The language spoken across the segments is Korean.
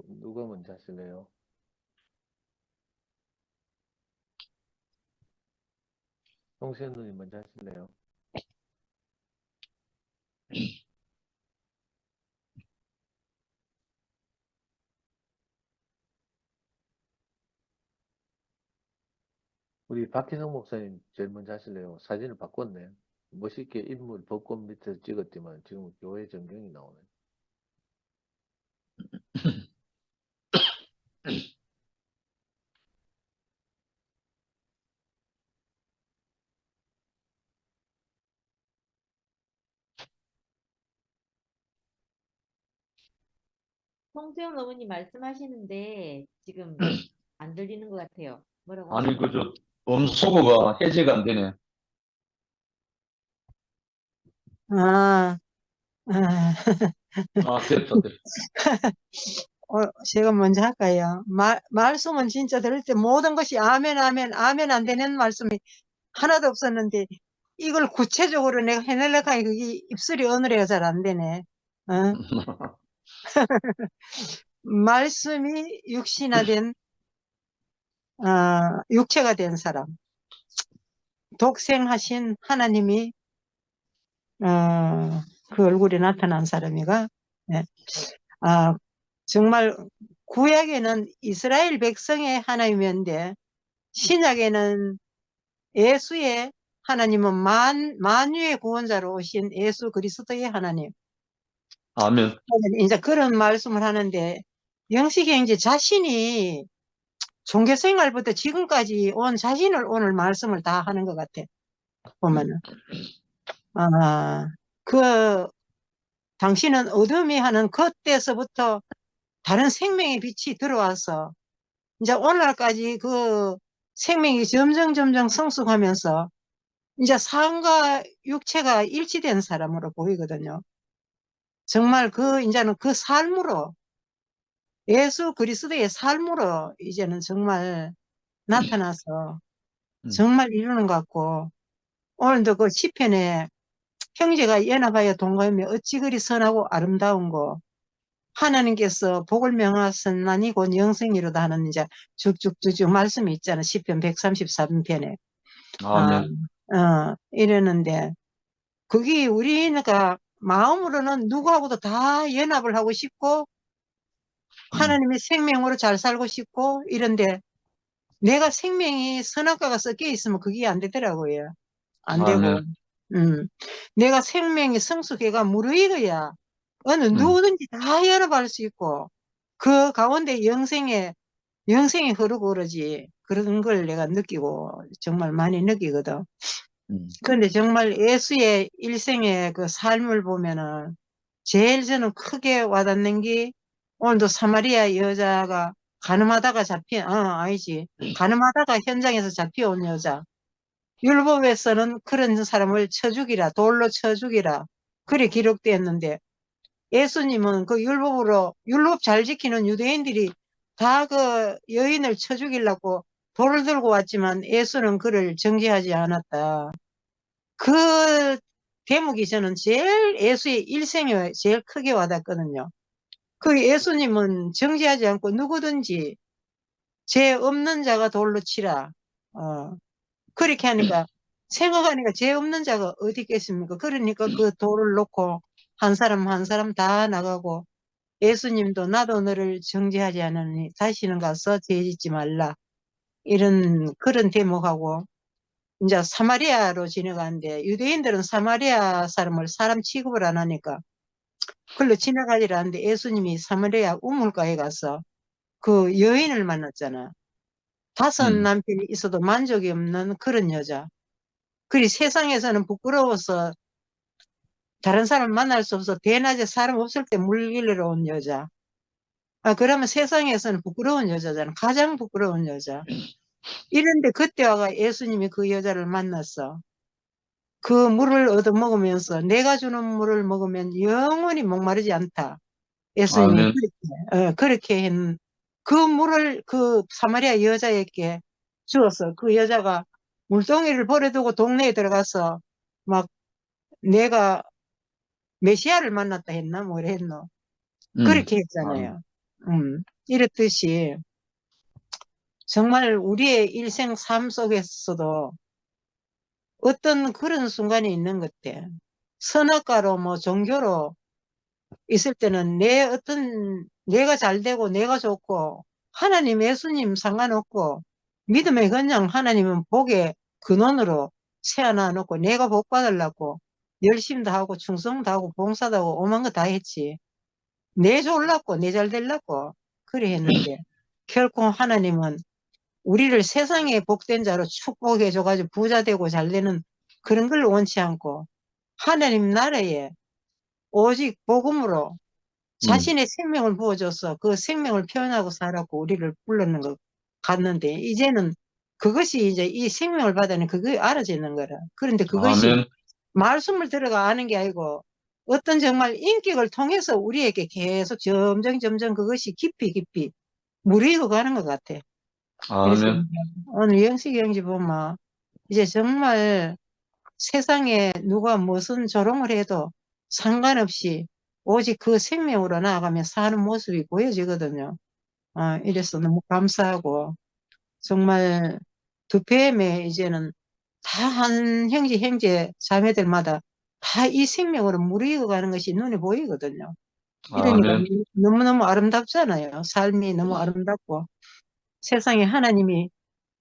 누가 먼저 하실래요? 홍시현 누님 먼저 하실래요? 우리 박희성 목사님 제일 먼저 하실래요? 사진을 바꿨네. 멋있게 인물 벚꽃 밑에서 찍었지만 지금 교회 전경이 나오네. 성수영 어머니 말씀하시는데 지금 안 들리는 것 같아요. 뭐라고 아니, 하시나요? 그저, 음소거가 해제가 안 되네. 아, 아, 됐다. 제가 먼저 할까요? 말씀은 진짜 들을 때 모든 것이 아멘, 아멘, 아멘 안 되는 말씀이 하나도 없었는데, 이걸 구체적으로 내가 해내려고 하니 그게 입술이 어느래가 잘 안 되네. 어? 말씀이 육체가 된 사람. 독생하신 하나님이, 그 얼굴에 나타난 사람이가, 예. 정말 구약에는 이스라엘 백성의 하나님이었는데 신약에는 예수의 하나님은 만유의 구원자로 오신 예수 그리스도의 하나님. 아멘. 이제 그런 말씀을 하는데 영식이 이제 자신이 종교 생활부터 지금까지 온 자신을 오늘 말씀을 다 하는 것 같아. 보면은 그 당신은 어둠이 하는 그때서부터 다른 생명의 빛이 들어와서 이제 오늘날까지 그 생명이 점점 성숙하면서 이제 삶과 육체가 일치된 사람으로 보이거든요. 정말 이제는 그 삶으로 예수 그리스도의 삶으로 이제는 정말 나타나서 정말 이루는 것 같고 오늘도 그 시편에 형제가 연합하여 동거하며 어찌 그리 선하고 아름다운 거 하나님께서 복을 명하셨나니 곧 영생이로다 하는 이제 쭉쭉쭉 말씀이 있잖아. 시편 133편에. 아멘. 이러는데 그게 우리가 마음으로는 누구하고도 다 연합을 하고 싶고 하나님의 생명으로 잘 살고 싶고 이런데 내가 생명이 선악과가 섞여 있으면 그게 안 되더라고요. 안 되고. 아멘. 내가 생명이 성숙해가 무르익어야 어느 누구든지 다 연합할 수 있고 그 가운데 영생이 흐르고 그러지. 그런 걸 내가 느끼고 정말 많이 느끼거든. 그런데 정말 예수의 일생의 그 삶을 보면은 제일 저는 크게 와닿는 게 오늘도 사마리아 여자가 가늠하다가 가늠하다가 현장에서 잡혀온 여자. 율법에서는 그런 사람을 쳐 죽이라, 돌로 쳐 죽이라. 그래 기록되었는데 예수님은 그 율법 잘 지키는 유대인들이 다 그 여인을 쳐 죽이려고 돌을 들고 왔지만 예수는 그를 정죄하지 않았다. 그 대목이 저는 제일 예수의 일생에 제일 크게 와닿거든요. 그 예수님은 정죄하지 않고 누구든지 죄 없는 자가 돌로 치라. 그렇게 하니까 생각하니까 죄 없는 자가 어디 있겠습니까? 그러니까 그 돌을 놓고 한 사람 한 사람 다 나가고 예수님도 나도 너를 정죄하지 않으니 다시는 가서 죄 짓지 말라. 이런 그런 대목하고 이제 사마리아로 지나가는데 유대인들은 사마리아 사람을 사람 취급을 안 하니까 그걸로 지나가지를 않는데 예수님이 사마리아 우물가에 가서 그 여인을 만났잖아. 5 남편이 있어도 만족이 없는 그런 여자. 그리 세상에서는 부끄러워서 다른 사람 만날 수 없어 대낮에 사람 없을 때 물길로 온 여자. 그러면 세상에서는 부끄러운 여자잖아. 가장 부끄러운 여자. 이런데 그때 와가 예수님이 그 여자를 만났어. 그 물을 얻어먹으면서 내가 주는 물을 먹으면 영원히 목마르지 않다. 예수님이 그렇게 한 그 물을 그 사마리아 여자에게 주었어. 그 여자가 물동이를 버려두고 동네에 들어가서 막 내가 메시아를 만났다 했나 뭐 했노. 그렇게 했잖아요. 이렇듯이 정말 우리의 일생 삶 속에서도 어떤 그런 순간이 있는 것 같아. 선악과로 뭐 종교로 있을 때는 내가 잘 되고 내가 좋고 하나님 예수님 상관없고 믿음의 그냥 하나님은 복의 근원으로 세워놔 놓고 내가 복 받으려고 열심도 하고 충성도 하고 봉사도 하고 오만 거 다 했지. 내 좋으려고 내 잘 되려고 그래 했는데 결코 하나님은 우리를 세상에 복된 자로 축복해 줘가지고 부자 되고 잘 되는 그런 걸 원치 않고 하나님 나라에 오직 복음으로 자신의 생명을 부어줘서 그 생명을 표현하고 살았고 우리를 불렀는 것 같는데 이제는 그것이 이제 이 생명을 받아는 그게 알아지는 거라. 그런데 그것이 아멘. 말씀을 들어가 아는 게 아니고 어떤 정말 인격을 통해서 우리에게 계속 점점 그것이 깊이 무르익어 가는 것 같아. 그래서 아멘. 오늘 영식 형제 보면 이제 정말 세상에 누가 무슨 조롱을 해도 상관없이 오직 그 생명으로 나아가며 사는 모습이 보여지거든요. 이래서 너무 감사하고 정말 두 뱀에 이제는 다 한 형제 자매들마다 다 이 생명으로 무르익어 가는 것이 눈에 보이거든요. 이러니까 아멘. 너무너무 아름답잖아요. 삶이 너무 아름답고 세상에 하나님이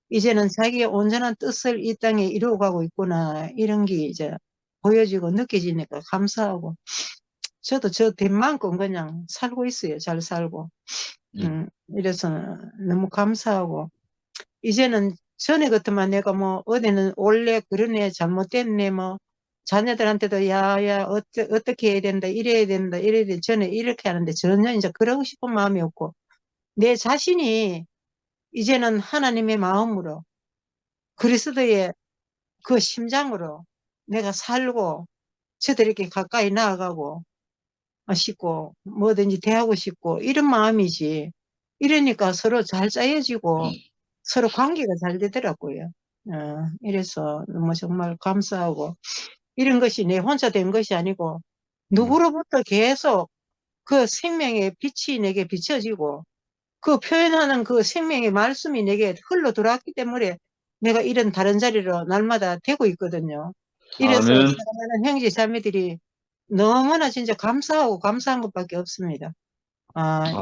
이제는 자기의 온전한 뜻을 이 땅에 이루어가고 있구나 이런 게 이제 보여지고 느껴지니까 감사하고 저도 저 됨만큼 그냥 살고 있어요. 잘 살고 이래서 너무 감사하고 이제는 전에 같으면 내가 뭐 어디는 원래 그러네 잘못됐네 뭐 자녀들한테도 야야 어떻게 해야 된다 이래야 된다 전에 이렇게 하는데 전혀 이제 그러고 싶은 마음이 없고 내 자신이 이제는 하나님의 마음으로 그리스도의 그 심장으로 내가 살고 저들에게 가까이 나아가고 싶고 뭐든지 대하고 싶고 이런 마음이지. 이러니까 서로 잘 짜여지고 서로 관계가 잘 되더라고요. 이래서 너무 정말 감사하고 이런 것이 내 혼자 된 것이 아니고 누구로부터 계속 그 생명의 빛이 내게 비춰지고 그 표현하는 그 생명의 말씀이 내게 흘러 들어왔기 때문에 내가 이런 다른 자리로 날마다 되고 있거든요. 이래서 아멘. 사랑하는 형제 자매들이 너무나 진짜 감사하고 감사한 것밖에 없습니다.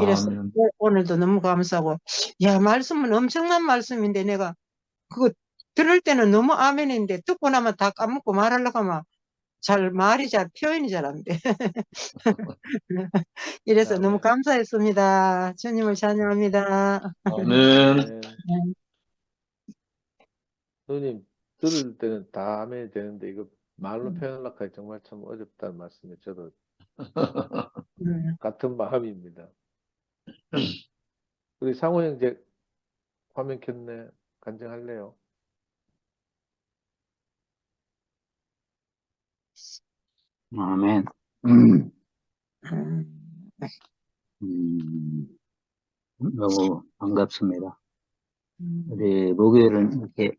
이래서 아멘. 오늘도 너무 감사하고 야 말씀은 엄청난 말씀인데 내가 그거 들을 때는 너무 아멘인데 듣고 나면 다 까먹고 말하려고 하면 말이 잘 표현이 잘 안 돼. 이래서 너무 아멘. 감사했습니다. 주님을 찬양합니다. 아멘. 네. 누님 들을 때는 다 아멘이 되는데 이거 말로 표현하기가 정말 참 어렵다는 말씀에 저도 같은 마음입니다. 우리 상호 형제 화면 켰네. 간증할래요? 아멘. 너무 반갑습니다. 우리 목요일은 이렇게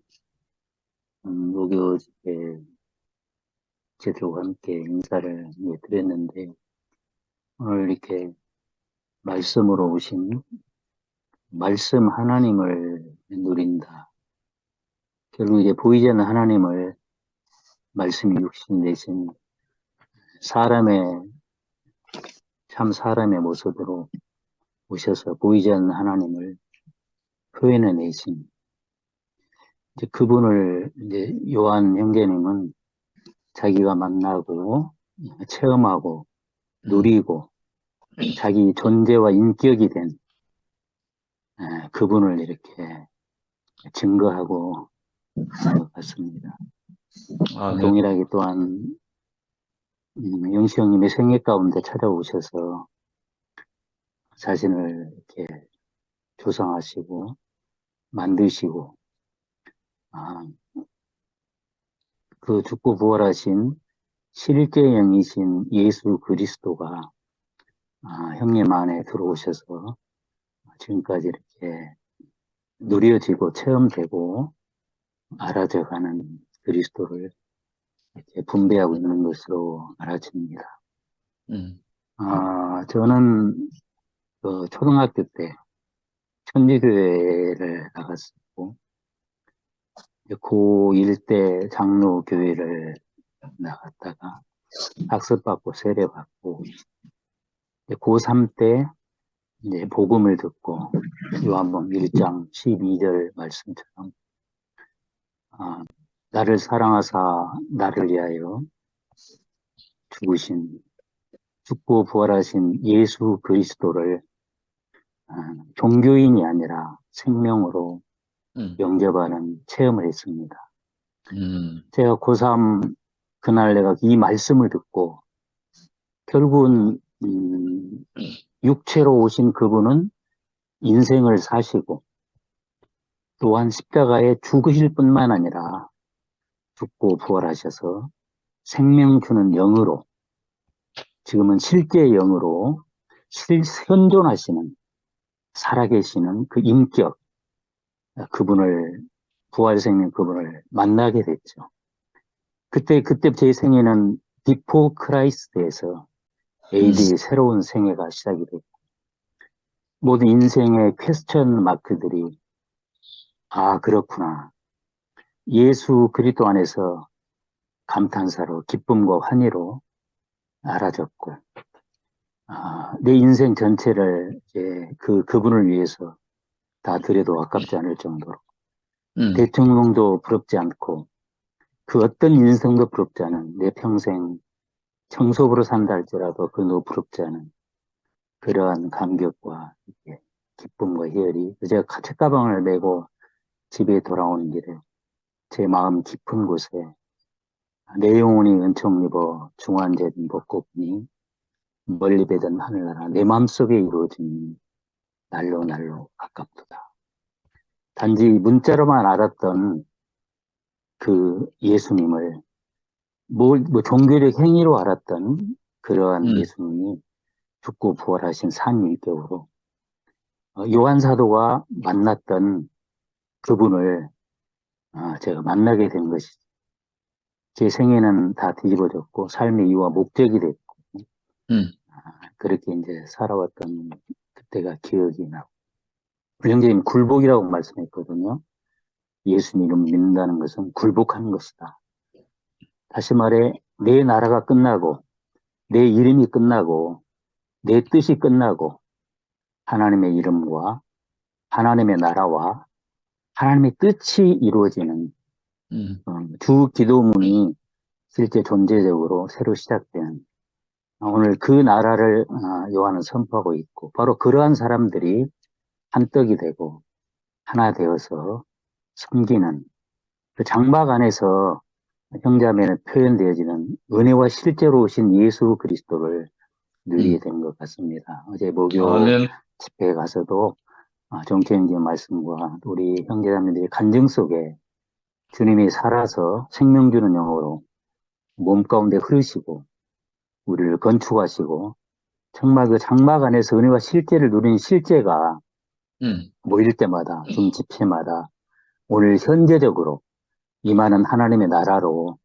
목요 집회 제들과 함께 인사를 드렸는데 오늘 이렇게 말씀으로 오신 말씀 하나님을 누린다. 결국 이제 보이지 않는 하나님을 말씀이 육신 내신 참 사람의 모습으로 오셔서 보이지 않는 하나님을 표현해 내신 이제 그분을 이제 요한 형제님은 자기가 만나고 체험하고 누리고 자기 존재와 인격이 된 그분을 이렇게 증거하고 것 같습니다. 아멘. 동일하게 또한 영시 형님의 생애 가운데 찾아오셔서 자신을 이렇게 조성하시고 만드시고 그 죽고 부활하신 실제형이신 예수 그리스도가 형님 안에 들어오셔서 지금까지 이렇게 누려지고 체험되고 알아져가는 그리스도를 이렇게 분배하고 있는 것으로 알아집니다. 저는 그 초등학교 때 천주교회를 나갔었고, 고1 때 장로교회를 나갔다가 학습받고 세례받고, 고3 때 이제 복음을 듣고 요한복음 1장 12절 말씀처럼 나를 사랑하사 나를 위하여 죽으신 죽고 부활하신 예수 그리스도를 종교인이 아니라 생명으로 영접하는 체험을 했습니다. 제가 고3 그날 내가 이 말씀을 듣고 결국은 육체로 오신 그분은 인생을 사시고 또한 십자가에 죽으실 뿐만 아니라 죽고 부활하셔서 생명 주는 영으로 지금은 실제 영으로 현존하시는 살아계시는 그 인격 그분을 부활생명 그분을 만나게 됐죠. 그때 제 생애는 비포 크라이스트에서 AD 새로운 생애가 시작이 됐고 모든 인생의 퀘스천 마크들이 그렇구나. 예수 그리스도 안에서 감탄사로 기쁨과 환희로 알아졌고 내 인생 전체를 이제 그분을 위해서 다 드려도 아깝지 않을 정도로 대통령도 부럽지 않고 그 어떤 인생도 부럽지 않은 내 평생 청소부로 산다 할지라도 그도 부럽지 않은 그러한 감격과 기쁨과 희열이 제가 책가방을 메고 집에 돌아오는 길에 제 마음 깊은 곳에 내 영혼이 은총 입어 중환제된 벚꽃이 멀리 배던 하늘나라 내 마음속에 이루어진 날로 가깝도다. 단지 문자로만 알았던 그 예수님을 종교적 행위로 알았던 그러한 예수님이 죽고 부활하신 산일격으로 요한 사도가 만났던 그분을 제가 만나게 된 것이죠. 제 생애는 다 뒤집어졌고 삶의 이유와 목적이 됐고 그렇게 이제 살아왔던 그때가 기억이 나고 형제님 굴복이라고 말씀했거든요. 예수님을 믿는다는 것은 굴복하는 것이다. 다시 말해 내 나라가 끝나고 내 이름이 끝나고 내 뜻이 끝나고 하나님의 이름과 하나님의 나라와 하나님의 뜻이 이루어지는 주 기도문이 실제 존재적으로 새로 시작된 오늘 그 나라를 요한은 선포하고 있고 바로 그러한 사람들이 한떡이 되고 하나 되어서 섬기는 그 장막 안에서 형제자매는 표현되어지는 은혜와 실제로 오신 예수 그리스도를 누리게 된 것 같습니다. 어제 목요 아멘. 집회에 가서도 정태형제 말씀과 우리 형제자매들의 간증 속에 주님이 살아서 생명 주는 영으로 몸 가운데 흐르시고 우리를 건축하시고 정말 그 장막 안에서 은혜와 실제를 누리는 실제가 모일 때마다 좀 집회마다 오늘 현재적으로 임하는 하나님의 나라로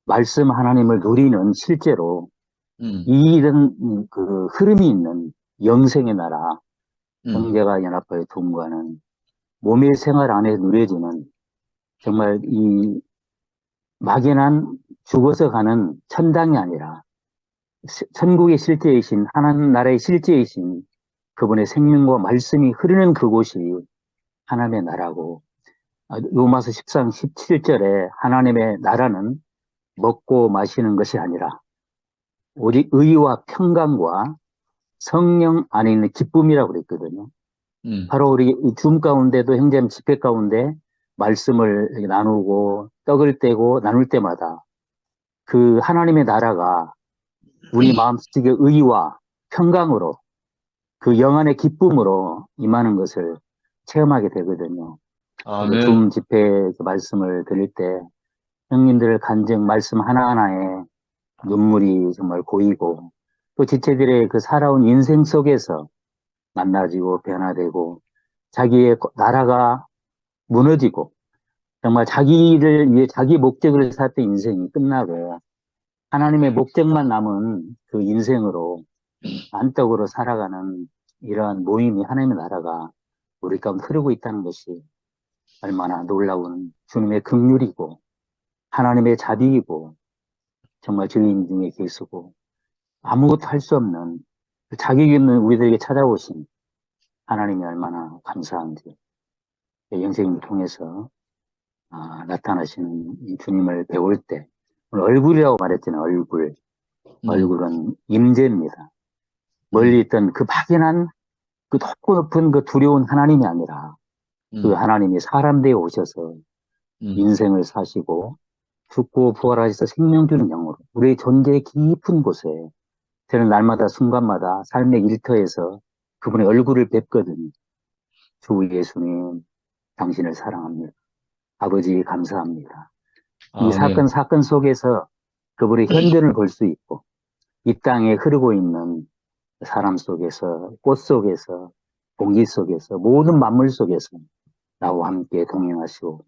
말씀 하나님을 누리는 실제로 이런 그 흐름이 있는 영생의 나라 형제가 연합하여 동거하는 몸의 생활 안에 누려지는 정말 이 막연한 죽어서 가는 천당이 아니라 천국의 실제이신 하나님 나라의 실제이신 그분의 생명과 말씀이 흐르는 그곳이 하나님의 나라고 로마서 13, 17절에 하나님의 나라는 먹고 마시는 것이 아니라 오직 의와 평강과 성령 안에 있는 기쁨이라고 그랬거든요. 바로 우리 줌 가운데도 형제님 집회 가운데 말씀을 나누고 떡을 떼고 나눌 때마다 그 하나님의 나라가 우리 마음속에 의와 평강으로 그 영안의 기쁨으로 임하는 것을 체험하게 되거든요. 아멘. 줌 집회 말씀을 드릴 때 형님들 간증 말씀 하나하나에 눈물이 정말 고이고 또 지체들의 그 살아온 인생 속에서 만나지고 변화되고 자기의 나라가 무너지고 정말 자기를 위해 자기 목적을 살았던 인생이 끝나고 하나님의 목적만 남은 그 인생으로 안떡으로 살아가는 이러한 모임이 하나님의 나라가 우리 가운데 흐르고 있다는 것이 얼마나 놀라운 주님의 긍휼이고 하나님의 자비이고 정말 죄인 중에 계시고 아무것도 할 수 없는 자격이 없는 우리들에게 찾아오신 하나님이 얼마나 감사한지 영생을 통해서 나타나시는 이 주님을 배울 때 오늘 얼굴이라고 말했잖아요. 얼굴은 임재입니다. 멀리 있던 그 막연한 그 높고 높은 그 두려운 하나님이 아니라 그 하나님이 사람 되어 오셔서 인생을 사시고 죽고 부활하셔서 생명 주는 영으로 우리의 존재의 깊은 곳에 저는 날마다 순간마다 삶의 일터에서 그분의 얼굴을 뵙거든요. 주 예수님, 당신을 사랑합니다. 아버지 감사합니다. 이 사건 속에서 그분의 현존을 볼 수 있고 이 땅에 흐르고 있는 사람 속에서, 꽃 속에서, 공기 속에서, 모든 만물 속에서 나와 함께 동행하시고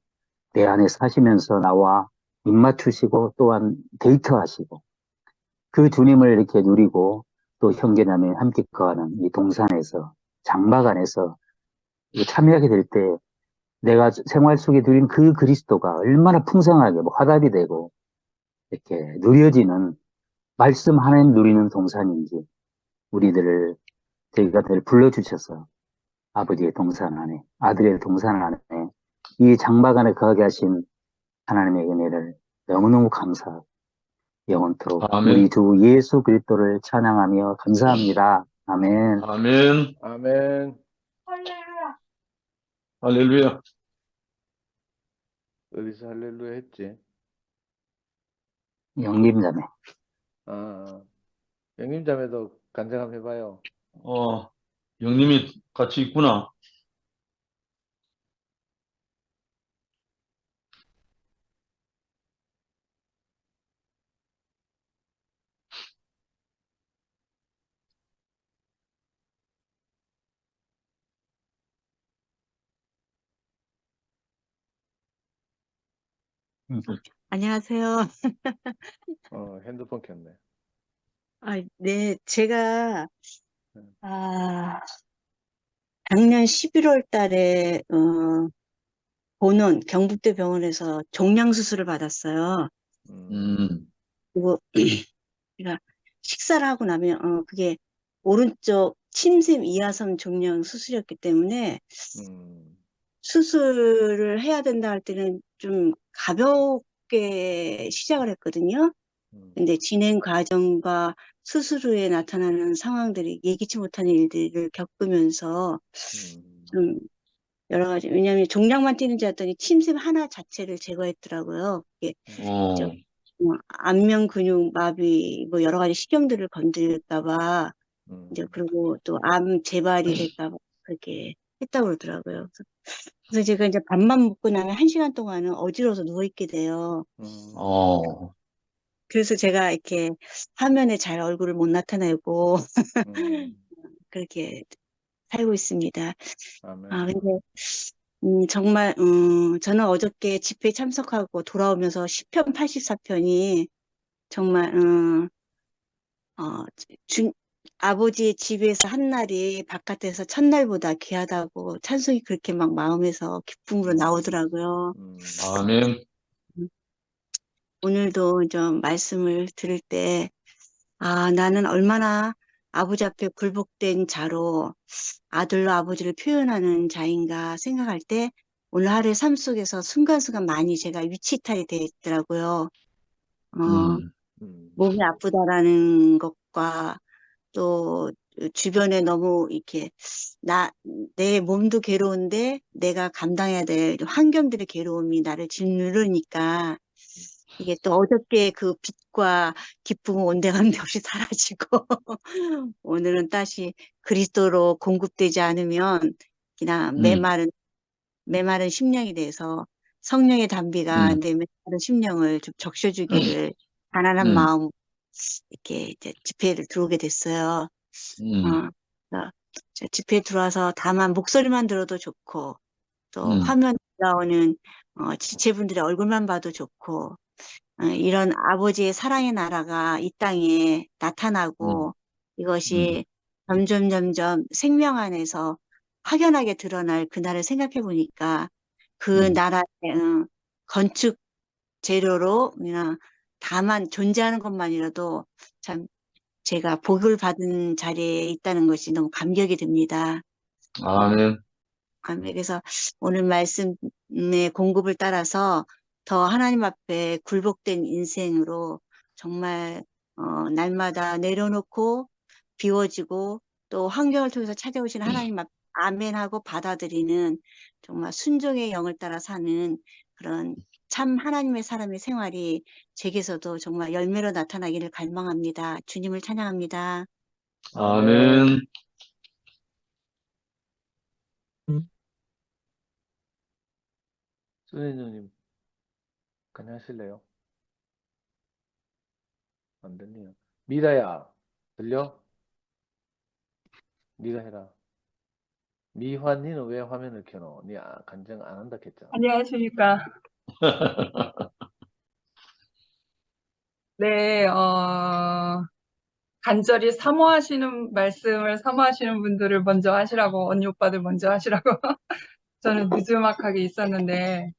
내 안에 사시면서 나와 입맞추시고 또한 데이트하시고 그 주님을 이렇게 누리고 또 형제자매 함께 거하는 이 동산에서 장막 안에서 참여하게 될 때 내가 생활 속에 누린 그 그리스도가 얼마나 풍성하게 화답이 되고 이렇게 누려지는 말씀 하나님 누리는 동산인지 우리들을 저희가 늘 불러주셔서 아버지의 동산 안에 아들의 동산 안에 이 장막 안에 거하게 하신 하나님의 은혜를 너무너무 감사하고 영원토록 아멘. 우리 주 예수 그리스도를 찬양하며 감사합니다. 아멘. 아멘. 아멘. 할렐루야. 어디서 할렐루야 했지? 영림자매. 영림자매도 간증 한번 해봐요. 영님이 같이 있구나. 안녕하세요. 핸드폰 켰네. 네, 제가, 음. 작년 11월 달에, 보는 경북대 병원에서 종양 수술을 받았어요. 그리고, 제가 식사를 하고 나면, 그게 오른쪽 침샘 이하선 종양 수술이었기 때문에 수술을 해야 된다 할 때는 좀 가볍게 시작을 했거든요. 근데 진행 과정과 수술 후에 나타나는 상황들이 예기치 못한 일들을 겪으면서 좀 여러 가지, 왜냐하면 종양만 뛰는 줄 알았더니 침샘 하나 자체를 제거했더라고요. 그게 안면 근육 마비, 뭐 여러 가지 신경들을 건드릴까봐, 이제 그리고 또 암 재발이 될까봐 그렇게 했다고 그러더라고요. 그래서 제가 이제 밥만 먹고 나면 1시간 동안은 어지러워서 누워있게 돼요. 그래서 제가 이렇게 화면에 잘 얼굴을 못 나타내고 그렇게 살고 있습니다. 아멘. 근데 정말 저는 어저께 집회에 참석하고 돌아오면서 시편 84편이 정말 아버지의 집에서 한 날이 바깥에서 첫날보다 귀하다고 찬송이 그렇게 막 마음에서 기쁨으로 나오더라고요. 아멘. 오늘도 좀 말씀을 들을 때, 나는 얼마나 아버지 앞에 굴복된 자로 아들로 아버지를 표현하는 자인가 생각할 때, 오늘 하루의 삶 속에서 순간순간 많이 제가 위치이탈이 돼 있더라고요. 몸이 아프다라는 것과 또 주변에 너무 이렇게 내 몸도 괴로운데 내가 감당해야 될 환경들의 괴로움이 나를 짓누르니까 이게 또 어저께 그 빛과 기쁨은 온데간데 없이 사라지고 오늘은 다시 그리스도로 공급되지 않으면 그냥 메마른 심령이 돼서 성령의 담비가 내 메마른 심령을 좀 적셔주기를 가난한 마음 이렇게 이제 집회를 들어오게 됐어요. 그래서 집회에 들어와서 다만 목소리만 들어도 좋고 또 화면에 올라오는 지체분들의 얼굴만 봐도 좋고 이런 아버지의 사랑의 나라가 이 땅에 나타나고 이것이 점점 생명 안에서 확연하게 드러날 그날을 생각해 보니까 그 나라의 건축 재료로 그냥 다만 존재하는 것만이라도 참 제가 복을 받은 자리에 있다는 것이 너무 감격이 듭니다. 아멘. 그래서 오늘 말씀의 공급을 따라서 더 하나님 앞에 굴복된 인생으로 정말 날마다 내려놓고 비워지고 또 환경을 통해서 찾아오신 하나님 앞 아멘하고 받아들이는 정말 순종의 영을 따라 사는 그런 참 하나님의 사람의 생활이 제게서도 정말 열매로 나타나기를 갈망합니다. 주님을 찬양합니다. 아멘. 선생님, 그냥 하실래요? 안 들리요. 미라야, 들려? 네가 해라. 미환, 니는 왜 화면을 켜노? 니 간증 안 한다 했잖아. 안녕하십니까. 네, 간절히 사모하시는 말씀을 사모하시는 분들을 먼저 하시라고, 언니 오빠들 먼저 하시라고 저는 느즈막하게 있었는데,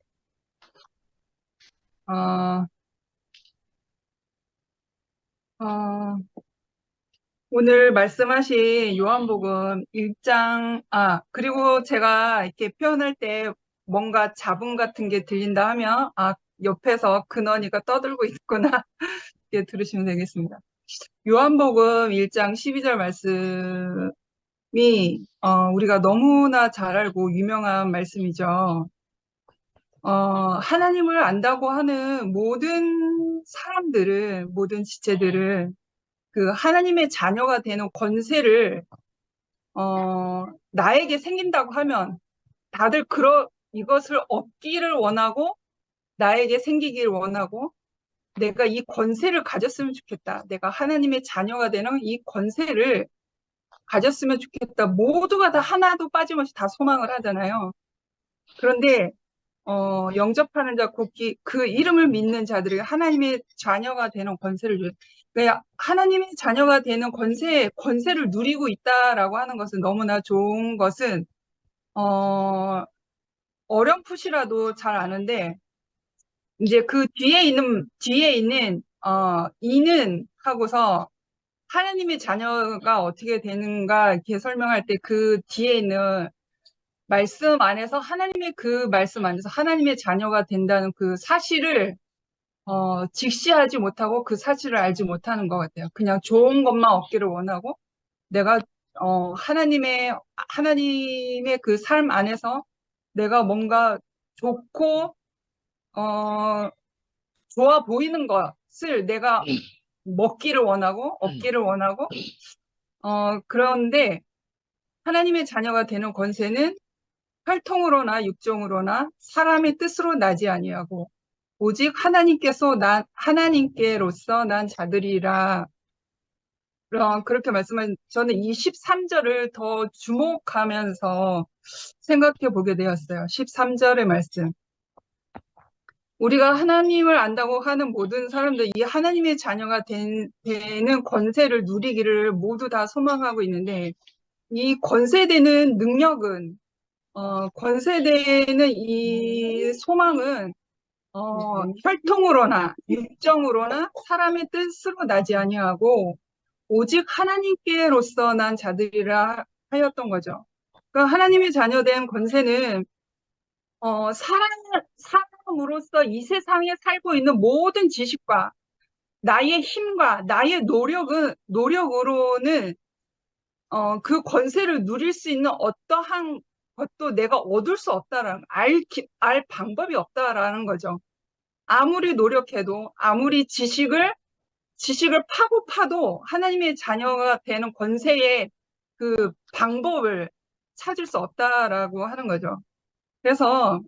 오늘 말씀하신 요한복음 1장, 그리고 제가 이렇게 표현할 때 뭔가 잡음 같은 게 들린다 하면, 옆에서 근원이가 떠들고 있구나. 이렇게 들으시면 되겠습니다. 요한복음 1장 12절 말씀이 우리가 너무나 잘 알고 유명한 말씀이죠. 하나님을 안다고 하는 모든 사람들은, 모든 지체들은 그 하나님의 자녀가 되는 권세를 나에게 생긴다고 하면 다들 이것을 얻기를 원하고 나에게 생기기를 원하고 내가 이 권세를 가졌으면 좋겠다. 내가 하나님의 자녀가 되는 이 권세를 가졌으면 좋겠다. 모두가 다 하나도 빠짐없이 다 소망을 하잖아요. 그런데 영접하는 자, 그 이름을 믿는 자들에게 하나님의 자녀가 되는 권세를 줘요. 그러니까 하나님의 자녀가 되는 권세를 누리고 있다라고 하는 것은 너무나 좋은 것은 어렴풋이라도 잘 아는데 이제 그 뒤에 있는 이는 하고서 하나님의 자녀가 어떻게 되는가 이렇게 설명할 때 그 뒤에 있는 말씀 안에서 하나님의 그 말씀 안에서 하나님의 자녀가 된다는 그 사실을 직시하지 못하고 그 사실을 알지 못하는 것 같아요. 그냥 좋은 것만 얻기를 원하고 내가 하나님의 그 삶 안에서 내가 뭔가 좋고 좋아 보이는 것을 내가 먹기를 원하고 얻기를 원하고 그런데 하나님의 자녀가 되는 권세는 혈통으로나 육정으로나 사람의 뜻으로 나지 아니하고 오직 하나님께로서 난 자들이라. 그렇게 말씀한 저는 이 13절을 더 주목하면서 생각해 보게 되었어요. 13절의 말씀. 우리가 하나님을 안다고 하는 모든 사람들, 이 하나님의 자녀가 되는 권세를 누리기를 모두 다 소망하고 있는데, 이 권세되는 능력은, 권세되는 이 소망은, 혈통으로나 육정으로나 사람의 뜻으로 나지 아니하고, 오직 하나님께로서 난 자들이라 하였던 거죠. 그러니까 하나님의 자녀된 권세는, 사람으로서 이 세상에 살고 있는 모든 지식과 나의 힘과 나의 노력으로는 그 권세를 누릴 수 있는 어떠한 것도 내가 얻을 수 없다라는, 알 방법이 없다라는 거죠. 아무리 노력해도, 아무리 지식을 파도 하나님의 자녀가 되는 권세의 그 방법을 찾을 수 없다라고 하는 거죠. 그래서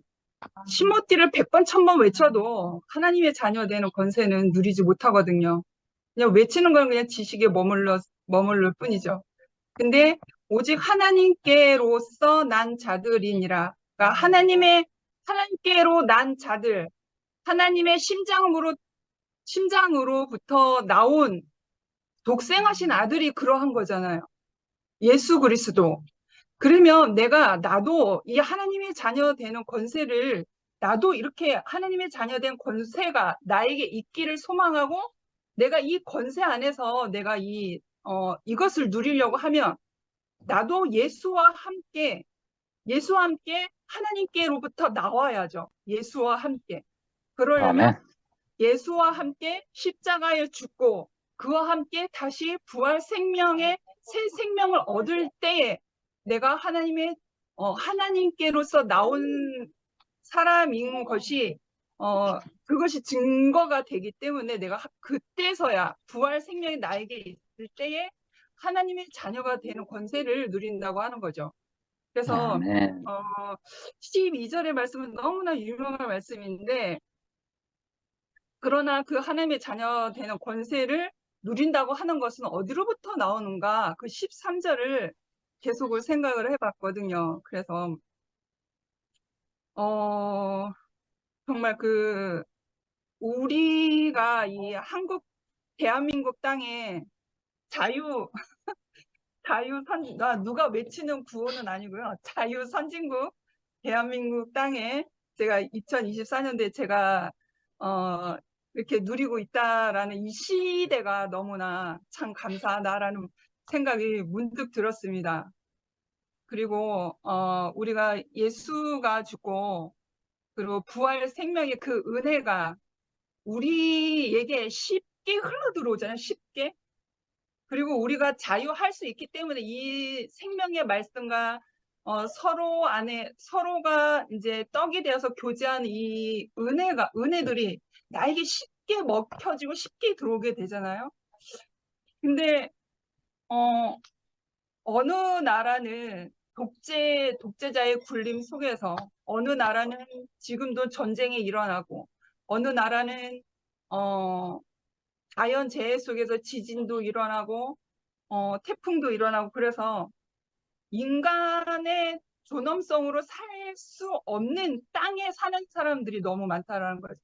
신모띠를 100번, 1000번 외쳐도 하나님의 자녀 되는 권세는 누리지 못하거든요. 그냥 외치는 건 그냥 지식에 머물러 뿐이죠. 근데 오직 하나님께로서 난 자들이니라. 그러니까 하나님께로 난 자들, 하나님의 심장으로부터 나온 독생하신 아들이 그러한 거잖아요. 예수 그리스도. 그러면 나도 이 하나님의 자녀 되는 권세를, 나도 이렇게 하나님의 자녀 된 권세가 나에게 있기를 소망하고, 내가 이 권세 안에서 내가 이것을 누리려고 하면, 나도 예수와 함께 하나님께로부터 나와야죠. 예수와 함께. 그러려면 아멘. 예수와 함께 십자가에 죽고 그와 함께 다시 부활 생명의 새 생명을 얻을 때에 내가 하나님께로서 나온 사람인 것이 그것이 증거가 되기 때문에 내가 그때서야 부활 생명이 나에게 있을 때에 하나님의 자녀가 되는 권세를 누린다고 하는 거죠. 그래서 아멘. 12절의 말씀은 너무나 유명한 말씀인데, 그러나 그 하나님의 자녀 되는 권세를 누린다고 하는 것은 어디로부터 나오는가? 그 13절을 계속을 생각을 해봤거든요. 그래서 정말 우리가 이 대한민국 땅에 누가 외치는 구호는 아니고요. 자유선진국 대한민국 땅에 제가 2024년도에 제가 이렇게 누리고 있다라는 이 시대가 너무나 참 감사하다라는 생각이 문득 들었습니다. 그리고 우리가 예수가 죽고 그리고 부활 생명의 그 은혜가 우리에게 쉽게 흘러들어오잖아요. 쉽게. 그리고 우리가 자유할 수 있기 때문에 이 생명의 말씀과 서로가 이제 떡이 되어서 교제하는 이 은혜들이 나에게 쉽게 먹혀지고 쉽게 들어오게 되잖아요. 근데, 어느 나라는 독재자의 굴림 속에서, 어느 나라는 지금도 전쟁이 일어나고, 어느 나라는, 자연재해 속에서 지진도 일어나고, 태풍도 일어나고, 그래서 인간의 존엄성으로 살 수 없는 땅에 사는 사람들이 너무 많다라는 거죠.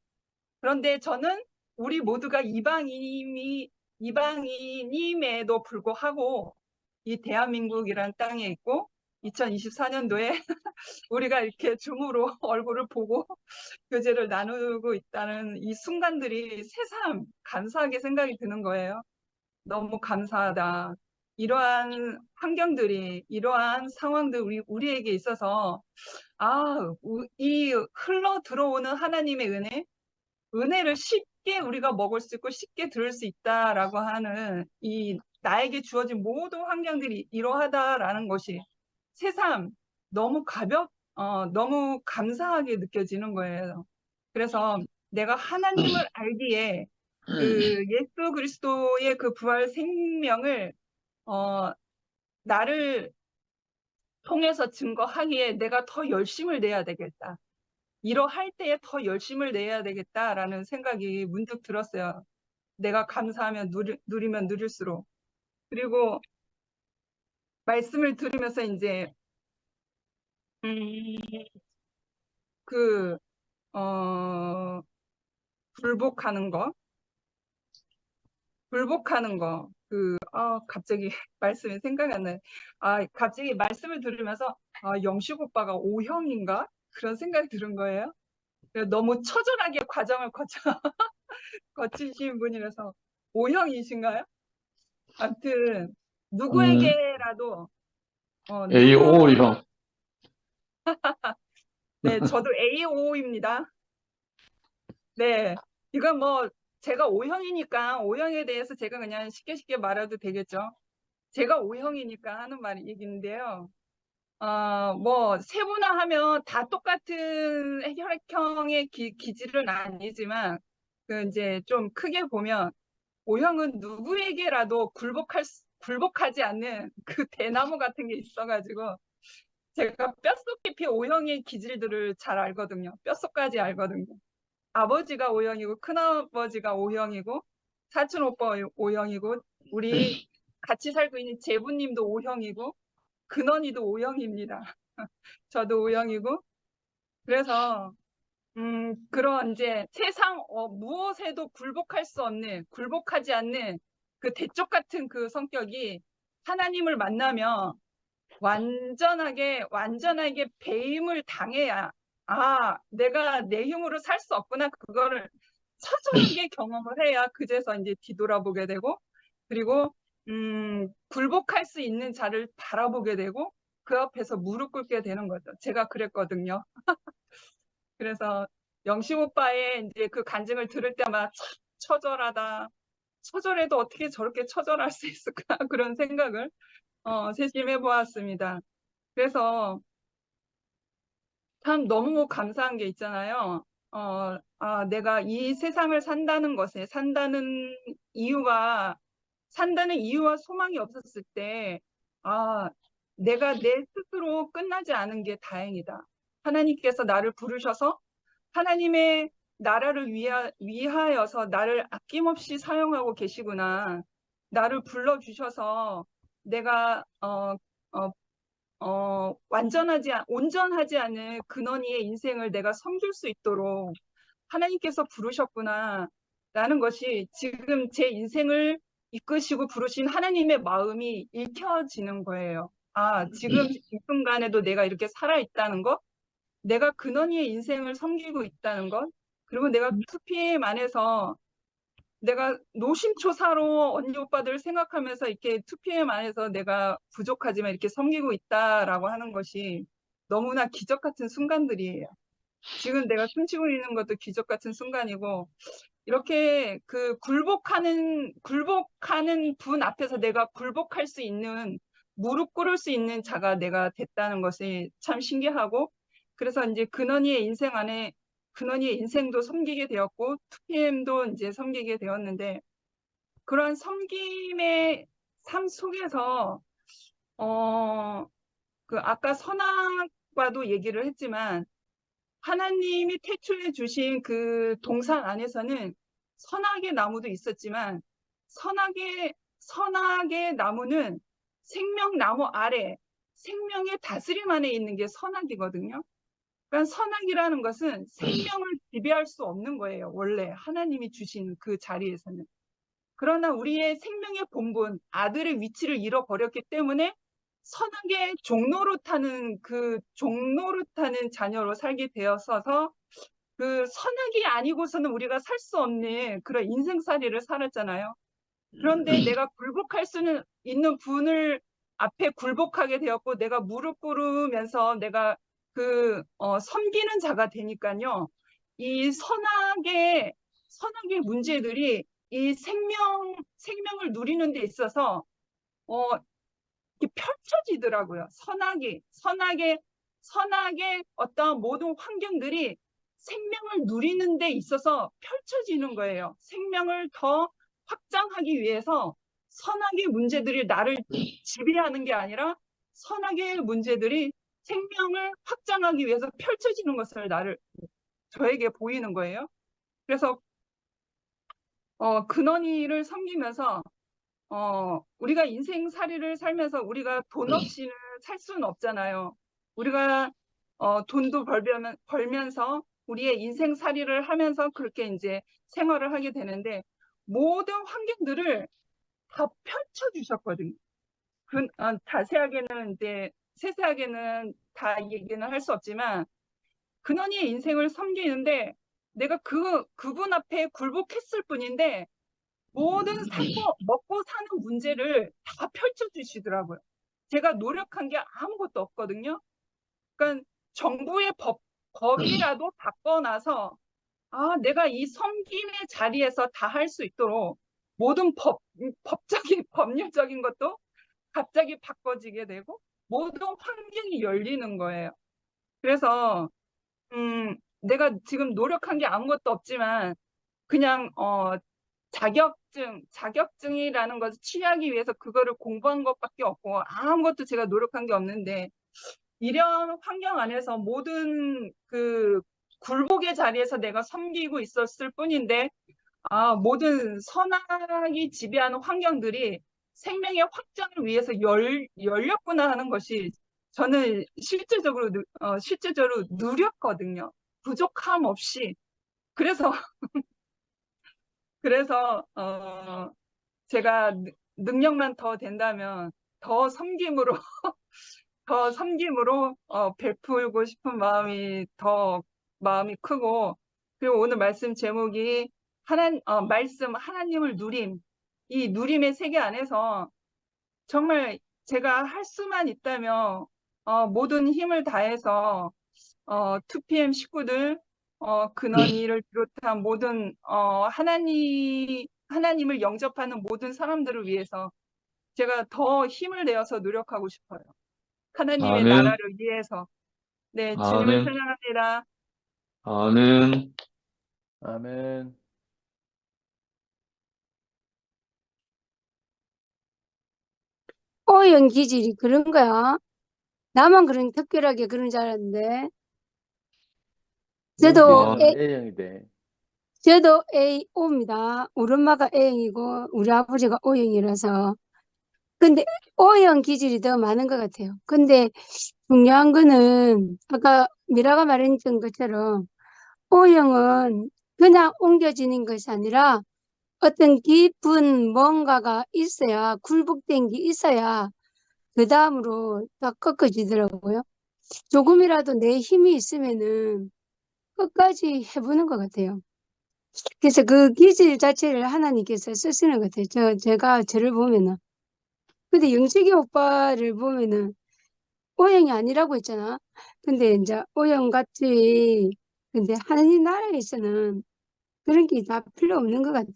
그런데 저는 우리 모두가 이방인임에도 불구하고 이 대한민국이라는 땅에 있고 2024년도에 우리가 이렇게 줌으로 얼굴을 보고 교제를 나누고 있다는 이 순간들이 새삼 감사하게 생각이 드는 거예요. 너무 감사하다. 이러한 환경들이, 이러한 상황들 우리에게 있어서 이 흘러 들어오는 하나님의 은혜를 쉽게 우리가 먹을 수 있고 쉽게 들을 수 있다라고 하는 이 나에게 주어진 모든 환경들이 이러하다라는 것이 새삼 너무 너무 감사하게 느껴지는 거예요. 그래서 내가 하나님을 알기에 그 예수 그리스도의 그 부활 생명을 나를 통해서 증거하기에 내가 더 열심을 내야 되겠다. 이러할 때에 더 열심을 내야 되겠다라는 생각이 문득 들었어요. 내가 감사하면 누리면 누릴수록. 그리고 말씀을 들으면서 이제 불복하는 거. 갑자기 말씀이 생각이 안 나요. 갑자기 말씀을 들으면서, 영식 오빠가 O형인가? 그런 생각이 드는 거예요. 너무 처절하게 과정을 거치신 분이라서 O형이신가요? 아무튼, 누구에게라도, AO형. 네, 저도 A5입니다. 네, 이건 뭐, 제가 O형이니까 O형에 대해서 제가 그냥 쉽게 말해도 되겠죠. 제가 O형이니까 하는 얘기인데요. 뭐, 세분화하면 다 똑같은 혈액형의 기질은 아니지만, 이제 좀 크게 보면, O형은 누구에게라도 굴복하지 않는 그 대나무 같은 게 있어가지고, 제가 뼛속 깊이 O형의 기질들을 잘 알거든요. 뼛속까지 알거든요. 아버지가 O형이고, 큰아버지가 O형이고, 사촌 오빠 O형이고, 우리 같이 살고 있는 제부님도 O형이고, 근원이도 O형입니다. 저도 O형이고. 그래서, 그런 이제 세상 무엇에도 굴복하지 않는 그 대쪽 같은 그 성격이 하나님을 만나면 완전하게 배임을 당해야, 아, 내가 내 힘으로 살 수 없구나. 그거를 처절하게 경험을 해야 그제서 이제 뒤돌아보게 되고, 그리고, 굴복할 수 있는 자를 바라보게 되고, 그 앞에서 무릎 꿇게 되는 거죠. 제가 그랬거든요. 그래서 영식 오빠의 이제 그 간증을 들을 때마다 참 처절하다. 처절해도 어떻게 저렇게 처절할 수 있을까? 그런 생각을 세심해 보았습니다. 그래서 참 너무 감사한 게 있잖아요. 내가 이 세상을 산다는 이유와 소망이 없었을 때, 내가 내 스스로 끝나지 않은 게 다행이다. 하나님께서 나를 부르셔서 하나님의 나라를 위하여서 나를 아낌없이 사용하고 계시구나. 나를 불러주셔서 내가 온전하지 않은 근원이의 인생을 내가 섬길 수 있도록 하나님께서 부르셨구나. 라는 것이 지금 제 인생을 이끄시고 부르신 하나님의 마음이 읽혀지는 거예요. 지금 이 순간에도 내가 이렇게 살아있다는 것, 내가 근원이의 인생을 섬기고 있다는 것, 그리고 내가 2PM 안에서 내가 노심초사로 언니 오빠들 생각하면서 이렇게 2PM 안에서 내가 부족하지만 이렇게 섬기고 있다라고 하는 것이 너무나 기적 같은 순간들이에요. 지금 내가 숨쉬고 있는 것도 기적 같은 순간이고, 이렇게 그 굴복하는 분 앞에서 내가 굴복할 수 있는, 무릎 꿇을 수 있는 자가 내가 됐다는 것이 참 신기하고, 그래서 이제 근원이의 인생도 섬기게 되었고, 2PM도 이제 섬기게 되었는데, 그런 섬김의 삶 속에서, 아까 선악과도 얘기를 했지만, 하나님이 태초에 주신 그 동산 안에서는 선악의 나무도 있었지만, 선악의 나무는 생명나무 아래, 생명의 다스림 안에 있는 게 선악이거든요. 그러니까 선악이라는 것은 생명을 지배할 수 없는 거예요. 원래 하나님이 주신 그 자리에서는. 그러나 우리의 생명의 본분, 아들의 위치를 잃어버렸기 때문에 선악의 종로로 타는 자녀로 살게 되었어서 그 선악이 아니고서는 우리가 살 수 없는 그런 인생살이를 살았잖아요. 그런데 내가 굴복할 수는 있는 분을 앞에 굴복하게 되었고, 내가 무릎 꿇으면서 내가 섬기는 자가 되니까요. 이 선악의 문제들이 이 생명을 누리는 데 있어서 이렇게 펼쳐지더라고요. 선악의 어떤 모든 환경들이 생명을 누리는 데 있어서 펼쳐지는 거예요. 생명을 더 확장하기 위해서 선악의 문제들이 나를 지배하는 게 아니라 선악의 문제들이 생명을 확장하기 위해서 펼쳐지는 것을 저에게 보이는 거예요. 그래서 근원이를 섬기면서 우리가 인생살이를 살면서 우리가 돈 없이는 살 수는 없잖아요. 우리가 돈도 벌면서 우리의 인생살이를 하면서 그렇게 이제 생활을 하게 되는데, 모든 환경들을 다 펼쳐주셨거든요. 자세하게는 이제 세세하게는 다 얘기는 할 수 없지만, 근원이의 인생을 섬기는데 내가 그분 앞에 굴복했을 뿐인데 모든 먹고 사는 문제를 다 펼쳐주시더라고요. 제가 노력한 게 아무것도 없거든요. 그러니까 정부의 법이라도 바꿔놔서 내가 이 섬김의 자리에서 다 할 수 있도록 모든 법률적인 것도 갑자기 바꿔지게 되고 모든 환경이 열리는 거예요. 그래서 내가 지금 노력한 게 아무것도 없지만 그냥 자격증이라는 것을 취하기 위해서 그거를 공부한 것밖에 없고 아무것도 제가 노력한 게 없는데, 이런 환경 안에서 모든 그 굴복의 자리에서 내가 섬기고 있었을 뿐인데 모든 선악이 지배하는 환경들이 생명의 확장을 위해서 열렸구나 하는 것이 저는 실제적으로 누렸거든요. 부족함 없이. 그래서 제가 능력만 더 된다면 더 섬김으로 더 섬김으로 베풀고 싶은 마음이 크고, 그리고 오늘 말씀 제목이 말씀 하나님을 누림, 이 누림의 세계 안에서 정말 제가 할 수만 있다면 모든 힘을 다해서 2PM 식구들, 근원이를 비롯한 모든 하나님을 영접하는 모든 사람들을 위해서 제가 더 힘을 내어서 노력하고 싶어요. 하나님의 아멘, 나라를 위해서. 네, 주님을 아멘, 사랑합니다. 아멘. 아멘. O형 기질이 그런 거야. 나만 그런 특별하게 그런 줄 알았는데. 저도 영기는 A형이 돼. 저도 O입니다. 우리 엄마가 A형이고 우리 아버지가 O형이라서. 근데 O형 기질이 더 많은 것 같아요. 근데 중요한 거는 아까 미라가 말했던 것처럼 O형은 그냥 옮겨지는 것이 아니라 어떤 깊은 뭔가가 있어야, 굴복된 게 있어야 그 다음으로 딱 꺾어지더라고요. 조금이라도 내 힘이 있으면은 끝까지 해보는 것 같아요. 그래서 그 기질 자체를 하나님께서 쓰시는 것 같아요. 제가 저를 보면은. 근데 영식이 오빠를 보면은 O형이 아니라고 했잖아. 근데 이제 O형 같이, 근데 하나님 나라에서는 그런 게 다 필요 없는 것 같아요.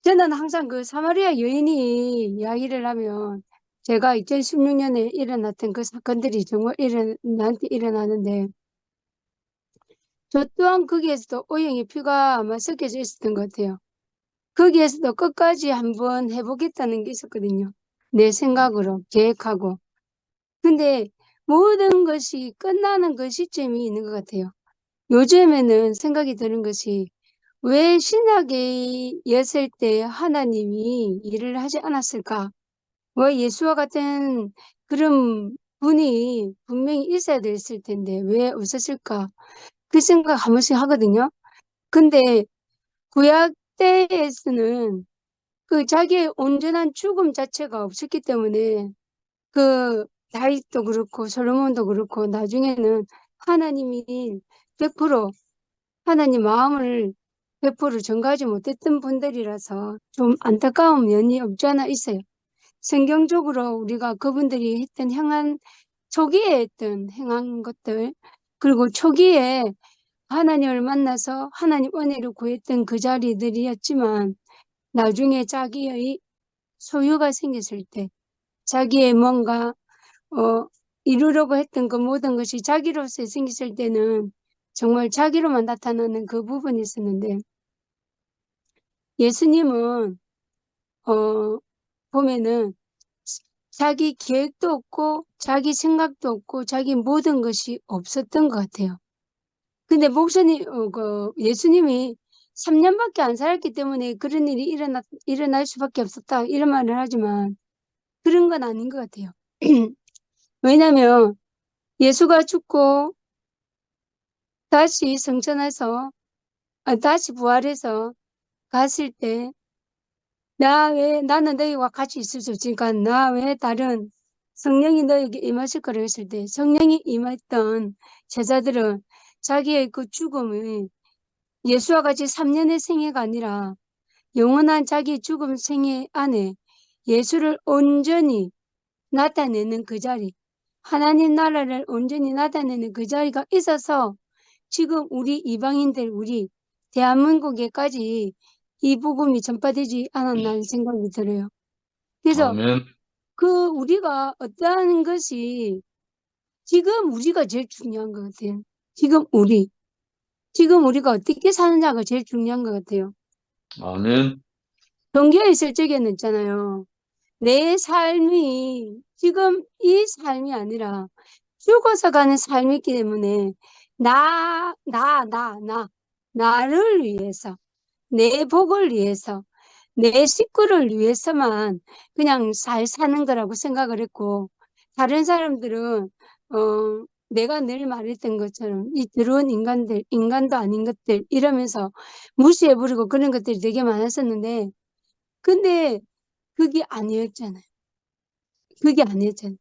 저는 항상 그 사마리아 여인이 이야기를 하면 제가 2016년에 일어났던 그 사건들이 정말 나한테 일어나는데 저 또한 거기에서도 O형의 피가 아마 섞여져 있었던 것 같아요. 거기에서도 끝까지 한번 해보겠다는 게 있었거든요. 내 생각으로 계획하고. 근데 모든 것이 끝나는 그 시점이 있는 것 같아요. 요즘에는 생각이 드는 것이 왜 신약이었을 때 하나님이 일을 하지 않았을까? 왜 예수와 같은 그런 분이 분명히 있어야 됐을 텐데 왜 없었을까? 그 생각 한 번씩 하거든요. 근데 구약 때에서는 그 자기의 온전한 죽음 자체가 없었기 때문에 그 다윗도 그렇고 솔로몬도 그렇고 나중에는 하나님이 100% 하나님 마음을 100% 전가하지 못했던 분들이라서 좀 안타까운 면이 없지 않아 있어요. 성경적으로 우리가 그분들이 했던 초기에 했던 행한 것들, 그리고 초기에 하나님을 만나서 하나님 은혜를 구했던 그 자리들이었지만 나중에 자기의 소유가 생겼을 때 자기의 뭔가 이루려고 했던 그 모든 것이 자기로서 생겼을 때는 정말 자기로만 나타나는 그 부분이 있었는데 예수님은 보면은 자기 계획도 없고 자기 생각도 없고 자기 모든 것이 없었던 것 같아요. 근데 예수님이 3년밖에 안 살았기 때문에 그런 일이 일어날 수밖에 없었다 이런 말을 하지만 그런 건 아닌 것 같아요. 왜냐면 예수가 죽고 다시 성천해서 다시 부활해서 갔을 때 나는 너희와 같이 있을 수 없으니까 나 외에 다른 성령이 너에게 임하실 거라 했을 때 성령이 임했던 제자들은 자기의 그 죽음을 예수와 같이 3년의 생애가 아니라 영원한 자기 죽음 생애 안에 예수를 온전히 나타내는 그 자리, 하나님 나라를 온전히 나타내는 그 자리가 있어서 지금 우리 이방인들, 우리 대한민국에까지 이 복음이 전파되지 않았나는 생각이 들어요. 그래서 아멘, 우리가 어떠한 것이 지금 우리가 제일 중요한 것 같아요. 지금 우리가 어떻게 사느냐가 제일 중요한 것 같아요. 아멘, 종교에 있을 적에는 있잖아요. 내 삶이 지금 이 삶이 아니라 죽어서 가는 삶이기 때문에 나를 위해서, 내 복을 위해서, 내 식구를 위해서만 그냥 사는 거라고 생각을 했고, 다른 사람들은, 내가 늘 말했던 것처럼 이 더러운 인간도 아닌 것들 이러면서 무시해버리고 그런 것들이 되게 많았었는데, 근데 그게 아니었잖아요. 그게 아니었잖아요.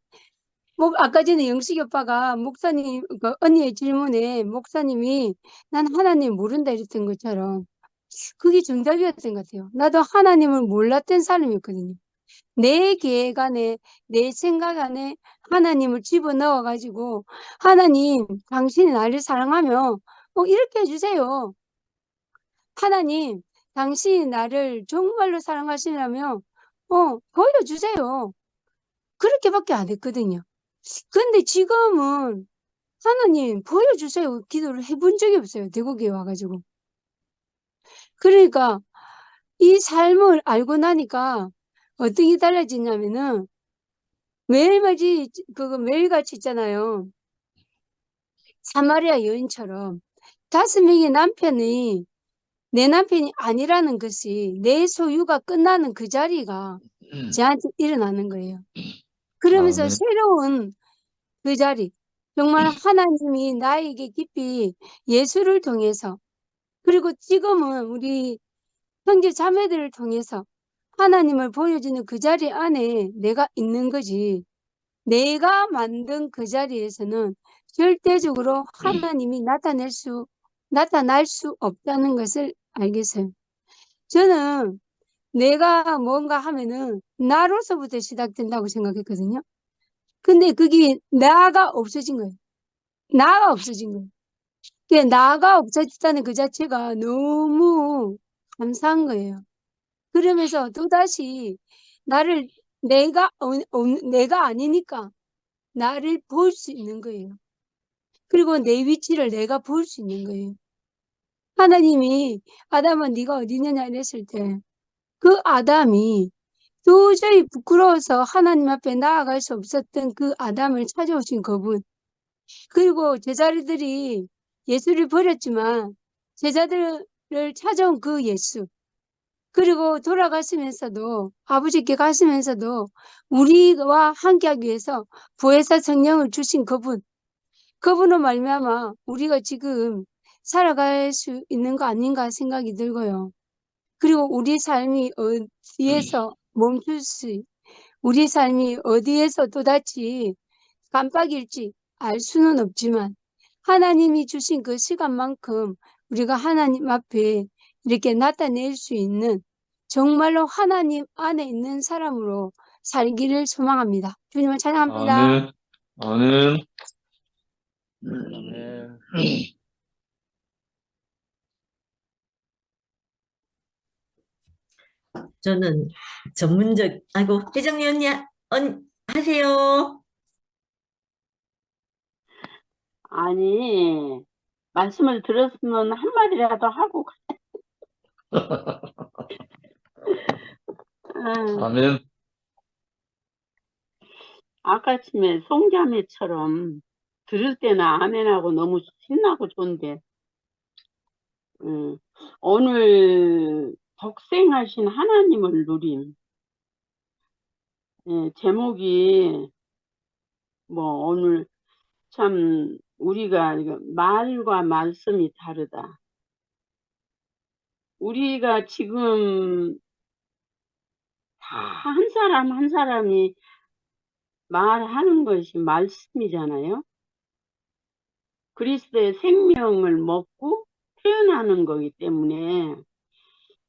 뭐 아까 전에 영식이 오빠가 목사님 그 언니의 질문에 목사님이 난 하나님 모른다 이랬던 것처럼 그게 정답이었던 것 같아요. 나도 하나님을 몰랐던 사람이었거든요. 내 계획 안에 내 생각 안에 하나님을 집어넣어 가지고 하나님 당신이 나를 사랑하면 이렇게 해주세요. 하나님 당신이 나를 정말로 사랑하시려면 보여주세요. 그렇게밖에 안 했거든요. 근데 지금은 하나님 보여주세요. 기도를 해본 적이 없어요. 대구교회 와가지고. 그러니까 이 삶을 알고 나니까 어떻게 달라지냐면은 매일같이 그거 매일같이 있잖아요. 사마리아 여인처럼 5명의 남편이 내 남편이 아니라는 것이 내 소유가 끝나는 그 자리가 저한테 일어나는 거예요. 그러면서 아멘. 새로운 그 자리, 정말 하나님이 나에게 깊이 예수를 통해서 그리고 지금은 우리 형제 자매들을 통해서 하나님을 보여주는 그 자리 안에 내가 있는 거지. 내가 만든 그 자리에서는 절대적으로 하나님이 나타날 수 없다는 것을 알겠어요. 저는 내가 뭔가 하면은 나로서부터 시작된다고 생각했거든요. 근데 그게 나가 없어진 거예요. 나가 없어진 거예요. 그 나가 없어졌다는 그 자체가 너무 감사한 거예요. 그러면서 또다시 나를 내가 아니니까 나를 볼 수 있는 거예요. 그리고 내 위치를 내가 볼 수 있는 거예요. 하나님이 아담아 네가 어디 있느냐 이랬을 때 그 아담이 도저히 부끄러워서 하나님 앞에 나아갈 수 없었던 그 아담을 찾아오신 그분. 그리고 제자들이 예수를 버렸지만 제자들을 찾아온 그 예수. 그리고 돌아가시면서도 아버지께 가시면서도 우리와 함께하기 위해서 보혜사 성령을 주신 그분. 그분으로 말미암아 우리가 지금 살아갈 수 있는 거 아닌가 생각이 들고요. 그리고 우리 삶이 어디에서 우리 삶이 어디에서 도다시 깜빡일지 알 수는 없지만 하나님이 주신 그 시간만큼 우리가 하나님 앞에 이렇게 나타낼 수 있는 정말로 하나님 안에 있는 사람으로 살기를 소망합니다. 주님을 찬양합니다. 아멘. 아멘. 아멘. 저는 아이고, 혜정이 언니, 하세요. 아니, 말씀을 들었으면 한마디라도 하고, 아멘. 아까쯤에 송자매처럼 들을 때는 아멘하고 너무 신나고 좋은데, 오늘 독생하신 하나님을 누림. 제목이, 오늘 참, 우리가 말과 말씀이 다르다. 우리가 지금 다 한 사람 한 사람이 말하는 것이 말씀이잖아요. 그리스도의 생명을 먹고 태어나는 거기 때문에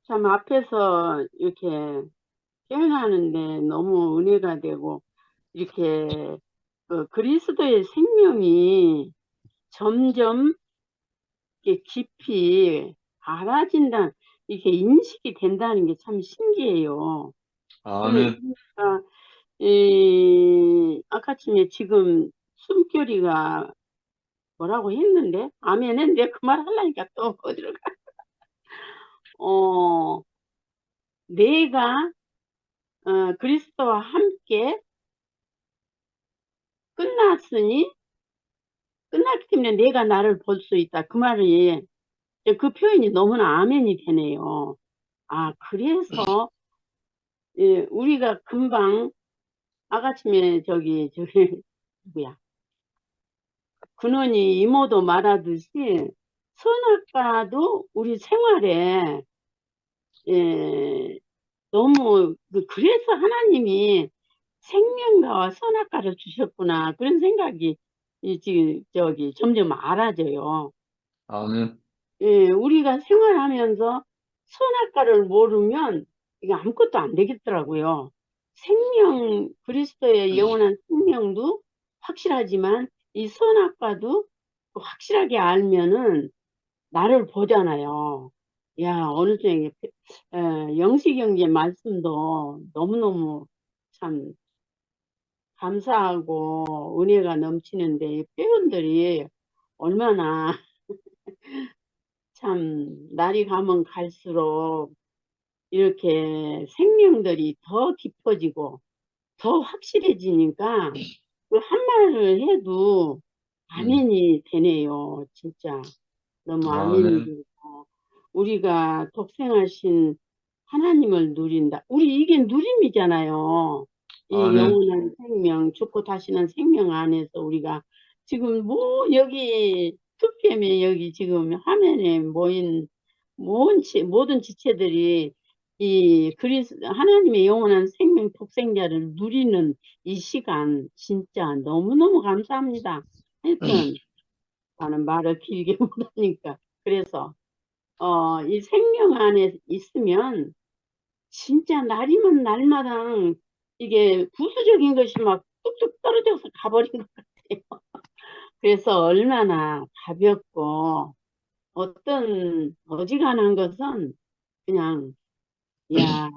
참 앞에서 이렇게 태어나는데 너무 은혜가 되고 이렇게 그리스도의 생명이 점점 이렇게 깊이 알아진다, 이렇게 인식이 된다는 게 참 신기해요. 아멘. 그러니까 아까쯤에 지금 숨결이가 뭐라고 했는데 아멘 했는데 그 말 하려니까 또 어디로 가. 내가 그리스도와 함께 끝났기 때문에 내가 나를 볼 수 있다. 그 말이 그 표현이 너무나 아멘이 되네요. 그래서 우리가 금방 아까쯤에 저기 누구야? 근원이 이모도 말하듯이 선악과도 우리 생활에 너무 그래서 하나님이 생명과와 선악과를 주셨구나. 그런 생각이 지금 점점 많아져요. 아멘. 예, 우리가 생활하면서 선악과를 모르면 이게 아무것도 안 되겠더라고요. 그리스도의 영원한 생명도 확실하지만 이 선악과도 확실하게 알면은 나를 보잖아요. 야, 어느 쪽에 영시경제 말씀도 너무너무 참 감사하고 은혜가 넘치는데 이 표현들이 얼마나 참 날이 가면 갈수록 이렇게 생명들이 더 깊어지고 더 확실해지니까 그 한말을 해도 아멘이 되네요. 진짜 너무 아멘이 아멘. 되고 우리가 독생하신 하나님을 누린다. 우리 이게 누림이잖아요. 이 아멘. 영원한 생명, 죽고 다시는 생명 안에서 우리가 지금 여기 2PM에 여기 지금 화면에 모인 모든 지체들이 이 하나님의 영원한 생명 독생자를 누리는 이 시간 진짜 너무너무 감사합니다. 하여튼 나는 말을 길게 못하니까 그래서 이 생명 안에 있으면 진짜 날이면 날마다 이게 부수적인 것이 막 뚝뚝 떨어져서 가버린 것 같아요. 그래서 얼마나 가볍고 어떤 어지간한 것은 그냥 야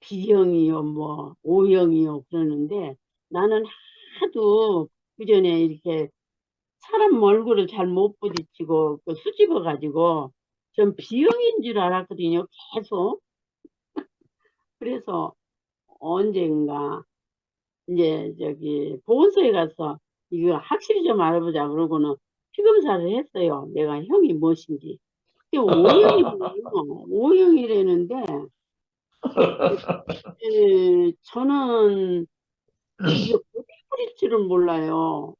B형이요 O형이요 그러는데 나는 하도 그전에 이렇게 사람 얼굴을 잘 못 부딪히고 수집어 가지고 전 B형인 줄 알았거든요. 계속. 그래서 언젠가 이제 보건소에 가서 이거 확실히 좀 알아보자 그러고는 피검사를 했어요. 내가 형이 무엇인지. O형이라는데 저는 이게 어떻게 뿌릴 줄은 몰라요.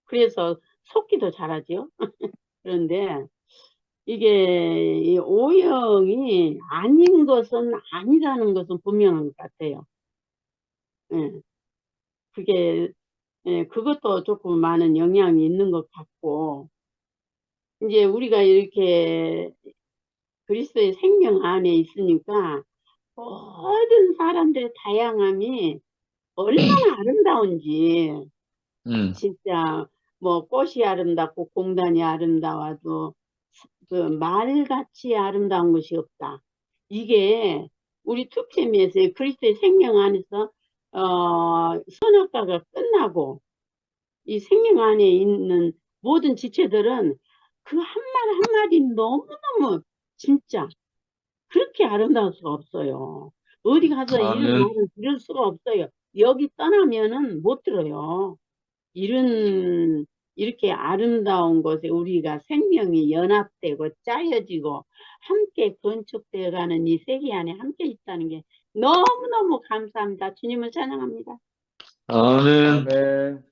그래서 속기도 잘하죠. 그런데 이게 이 O형이 아닌 것은 아니라는 것은 분명한 것 같아요. 예. 그것도 조금 많은 영향이 있는 것 같고, 이제 우리가 이렇게 그리스도의 생명 안에 있으니까 모든 사람들의 다양함이 얼마나 아름다운지, 진짜 꽃이 아름답고 공단이 아름다워도 그 말같이 아름다운 것이 없다. 이게 우리 2PM에서 그리스도의 생명 안에서 선악과가 끝나고 이 생명 안에 있는 모든 지체들은 그 한말 한마디 너무너무 진짜 그렇게 아름다울 수가 없어요. 어디 가서 이런 아멘. 말을 들을 수가 없어요. 여기 떠나면은 못 들어요. 이렇게 아름다운 곳에 우리가 생명이 연합되고 짜여지고 함께 건축되어 가는 이 세계 안에 함께 있다는 게 너무너무 감사합니다. 주님을 찬양합니다. 아멘. 아멘.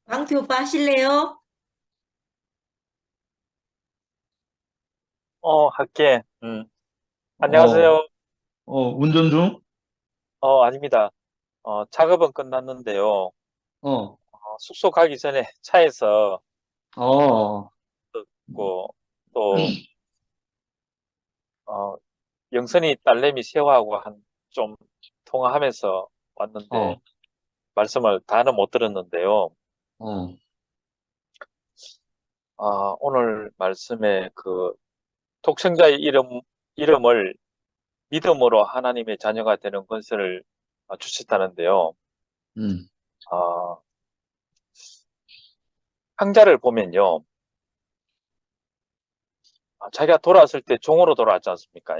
광태 오빠 하실래요? 할게. 안녕하세요. 운전 중? 아닙니다. 작업은 끝났는데요. 숙소 가기 전에 차에서 듣고, 또, 영선이 딸내미 세화하고 좀 통화하면서 왔는데, 말씀을 다는 못 들었는데요. 오늘 말씀에 독생자의 이름을 믿음으로 하나님의 자녀가 되는 권세를 주셨다는데요. 항자를 보면요. 자기가 돌아왔을 때 종으로 돌아왔지 않습니까?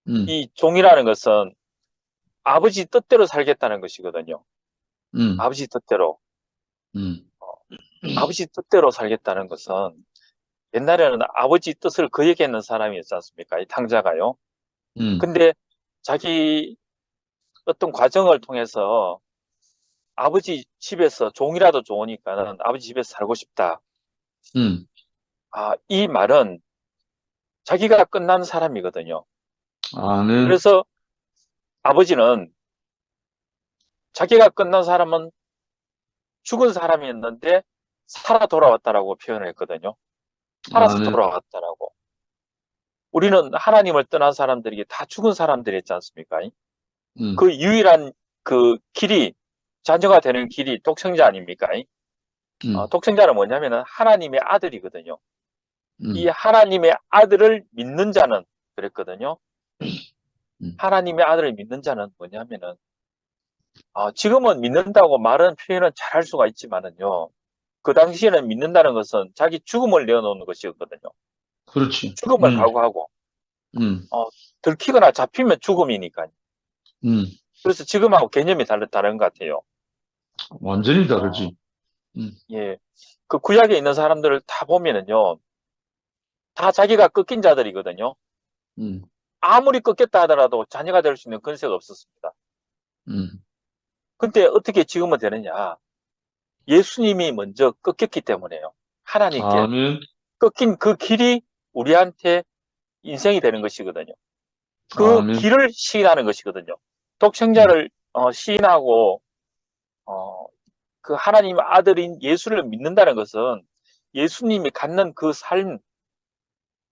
이 종이라는 것은 아버지 뜻대로 살겠다는 것이거든요. 아버지 뜻대로. 아버지 뜻대로 살겠다는 것은 옛날에는 아버지 뜻을 거역했는 사람이었지 않습니까? 이 탕자가요. 근데 자기 어떤 과정을 통해서 아버지 집에서 종이라도 좋으니까는 아버지 집에서 살고 싶다. 이 말은 자기가 끝난 사람이거든요. 아멘. 그래서 아버지는 자기가 끝난 사람은 죽은 사람이었는데 살아 돌아왔다라고 표현을 했거든요. 살아서 아멘. 돌아왔다라고. 우리는 하나님을 떠난 사람들이 다 죽은 사람들이었지 않습니까? 그 유일한 그 길이, 자녀가 되는 길이 독생자 아닙니까? 독생자는 뭐냐면은 하나님의 아들이거든요. 이 하나님의 아들을 믿는 자는 그랬거든요. 하나님의 아들을 믿는 자는 뭐냐면은 지금은 믿는다고 말은 표현은 잘 할 수가 있지만은요. 그 당시에는 믿는다는 것은 자기 죽음을 내어놓는 것이었거든요. 그렇지. 죽음을 각오하고 들키거나 잡히면 죽음이니까요. 그래서 지금하고 개념이 다른 것 같아요. 완전히 다르지. 예. 그 구약에 있는 사람들을 다 보면은요. 다 자기가 꺾인 자들이거든요. 아무리 꺾였다 하더라도 자녀가 될 수 있는 근세가 없었습니다. 근데 어떻게 지금은 되느냐? 예수님이 먼저 꺾였기 때문에요. 하나님께 아멘. 꺾인 그 길이 우리한테 인생이 되는 것이거든요. 그 아멘. 길을 시인하는 것이거든요. 독생자를 시인하고 그 하나님의 아들인 예수를 믿는다는 것은 예수님이 갖는 그 삶,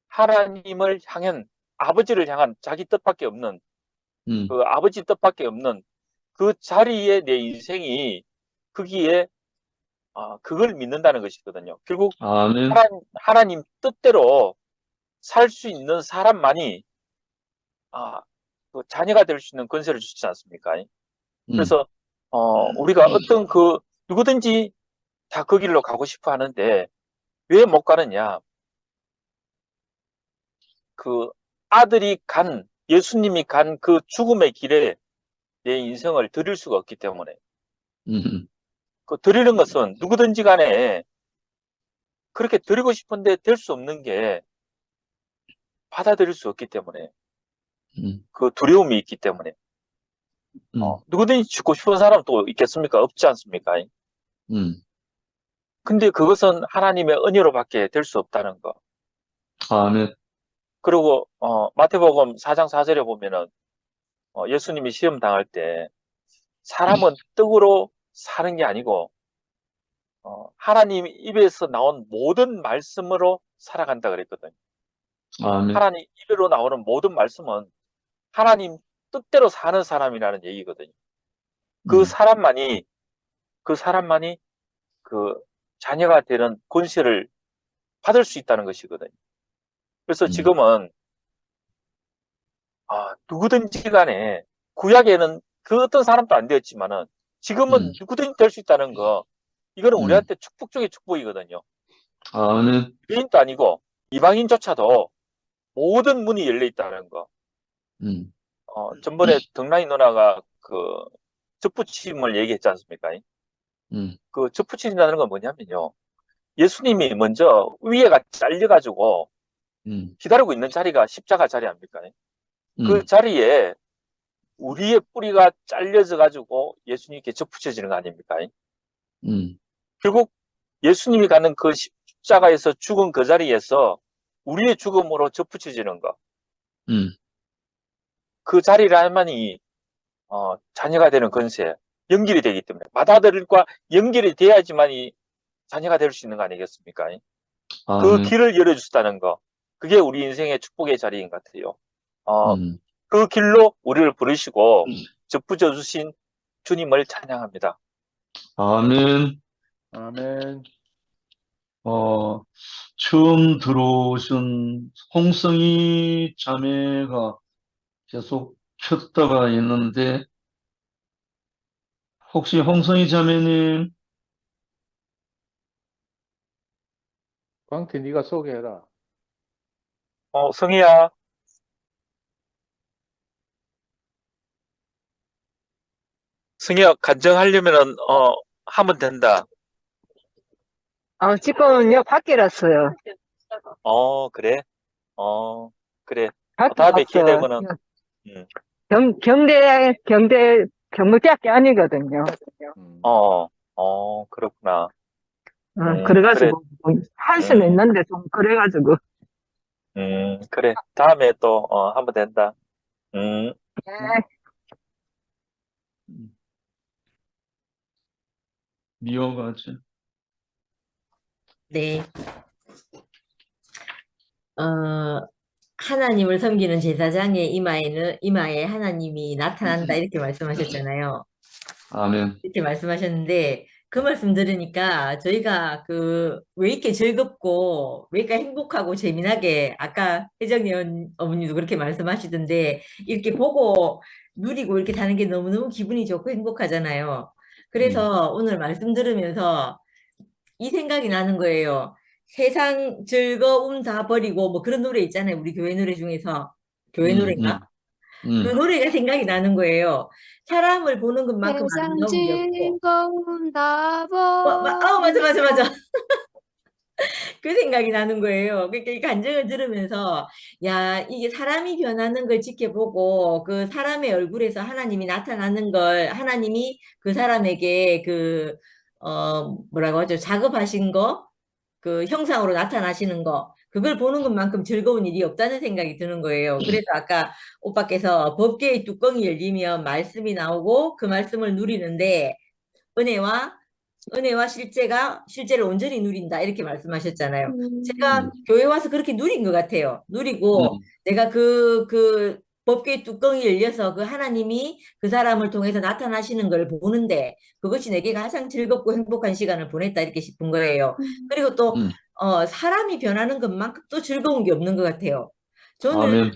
하나님을 향한 아버지를 향한 자기 뜻밖에 없는 그 아버지 뜻밖에 없는 그 자리에 내 인생이 거기에 그걸 믿는다는 것이거든요. 결국 아멘. 하나님 뜻대로 살 수 있는 사람만이 그 자녀가 될 수 있는 권세를 주지 않습니까? 그래서 우리가 어떤 그 누구든지 다 그 길로 가고 싶어 하는데 왜 못 가느냐? 그 아들이 예수님이 간 그 죽음의 길에 내 인생을 드릴 수가 없기 때문에. 그 드리는 것은 누구든지 간에 그렇게 드리고 싶은데 될 수 없는 게 받아들일 수 없기 때문에. 그 두려움이 있기 때문에. 누구든지 죽고 싶은 사람 또 있겠습니까? 없지 않습니까? 근데 그것은 하나님의 은혜로밖에 될 수 없다는 거. 아멘. 그리고 마태복음 4장 4절에 보면은 예수님이 시험 당할 때 사람은 떡으로 사는 게 아니고 하나님 입에서 나온 모든 말씀으로 살아간다 그랬거든요. 아멘. 하나님 입으로 나오는 모든 말씀은 하나님 뜻대로 사는 사람이라는 얘기거든요. 그 사람만이 그 자녀가 되는 권세를 받을 수 있다는 것이거든요. 그래서 지금은 누구든지 간에 구약에는 그 어떤 사람도 안 되었지만은 지금은 누구든지 될 수 있다는 거, 이거는 우리한테 축복 중에 축복이거든요. 아멘. 유대인도 아니고 이방인조차도 모든 문이 열려 있다는 거. 전번에 덕라이 누나가 그 접붙임을 얘기했지 않습니까? 그 접붙임이라는 건 뭐냐면요. 예수님이 먼저 위에가 잘려가지고 기다리고 있는 자리가 십자가 자리 아닙니까? 그 자리에 우리의 뿌리가 잘려져 가지고 예수님께 접붙여지는 거 아닙니까? 결국 예수님이 가는 그 십자가에서 죽은 그 자리에서 우리의 죽음으로 접붙여지는 거. 그 자리라만이 자녀가 되는 권세, 연결이 되기 때문에 맏아들과 연결이 돼야지만이 자녀가 될 수 있는 거 아니겠습니까? 그 길을 열어주셨다는 거. 그게 우리 인생의 축복의 자리인 것 같아요. 그 길로 우리를 부르시고 접붙여 주신 주님을 찬양합니다. 아멘. 아멘. 처음 들어오신 홍성희 자매가 계속 켰다가 있는데, 혹시 홍성희 자매님, 광태 네가 소개해라. 성희야. 성희야, 간증하려면은, 하면 된다. 지금은요, 밖이라서요. 그래? 그래. 밖에 다음에 기회 갔어요. 되면은, 경대 경북대학교 아니거든요. 그렇구나. 그래. 그래가지고 할 수는 음, 있는데 좀 그래가지고. 그래. 다음에 또, 하면 된다. 음. 네. 미워가지. 네. 하나님을 섬기는 제사장의 이마에 하나님이 나타난다 이렇게 말씀하셨잖아요. 아멘. 이렇게 말씀하셨는데 그 말씀 들으니까 저희가 왜 이렇게 즐겁고 왜 이렇게 행복하고 재미나게 아까 혜정이 어머니도 그렇게 말씀하시던데 이렇게 보고 누리고 이렇게 사는 게 너무너무 기분이 좋고 행복하잖아요. 그래서 오늘 말씀 들으면서 이 생각이 나는 거예요. 세상 즐거움 다 버리고 뭐 그런 노래 있잖아요. 우리 교회 노래 중에서 교회 노래인가? 그 노래가 생각이 나는 거예요. 사람을 보는 것만큼 세상 아름다운 게 없고. 즐거움 다 맞아, 맞아, 맞아. 버리고 그 생각이 나는 거예요. 그러니까 이 간증을 들으면서, 야, 이게 사람이 변하는 걸 지켜보고, 그 사람의 얼굴에서 하나님이 나타나는 걸, 하나님이 그 사람에게 뭐라고 하죠? 작업하신 거, 그 형상으로 나타나시는 거, 그걸 보는 것만큼 즐거운 일이 없다는 생각이 드는 거예요. 그래서 아까 오빠께서 법궤의 뚜껑이 열리면 말씀이 나오고 그 말씀을 누리는데, 은혜와 실제를 온전히 누린다 이렇게 말씀하셨잖아요. 제가 교회 와서 그렇게 누린 것 같아요. 누리고 내가 그 법궤의 뚜껑이 열려서 그 하나님이 그 사람을 통해서 나타나시는 걸 보는데 그것이 내게 가장 즐겁고 행복한 시간을 보냈다 이렇게 싶은 거예요. 그리고 또 사람이 변하는 것만큼 또 즐거운 게 없는 것 같아요. 저는 아멘.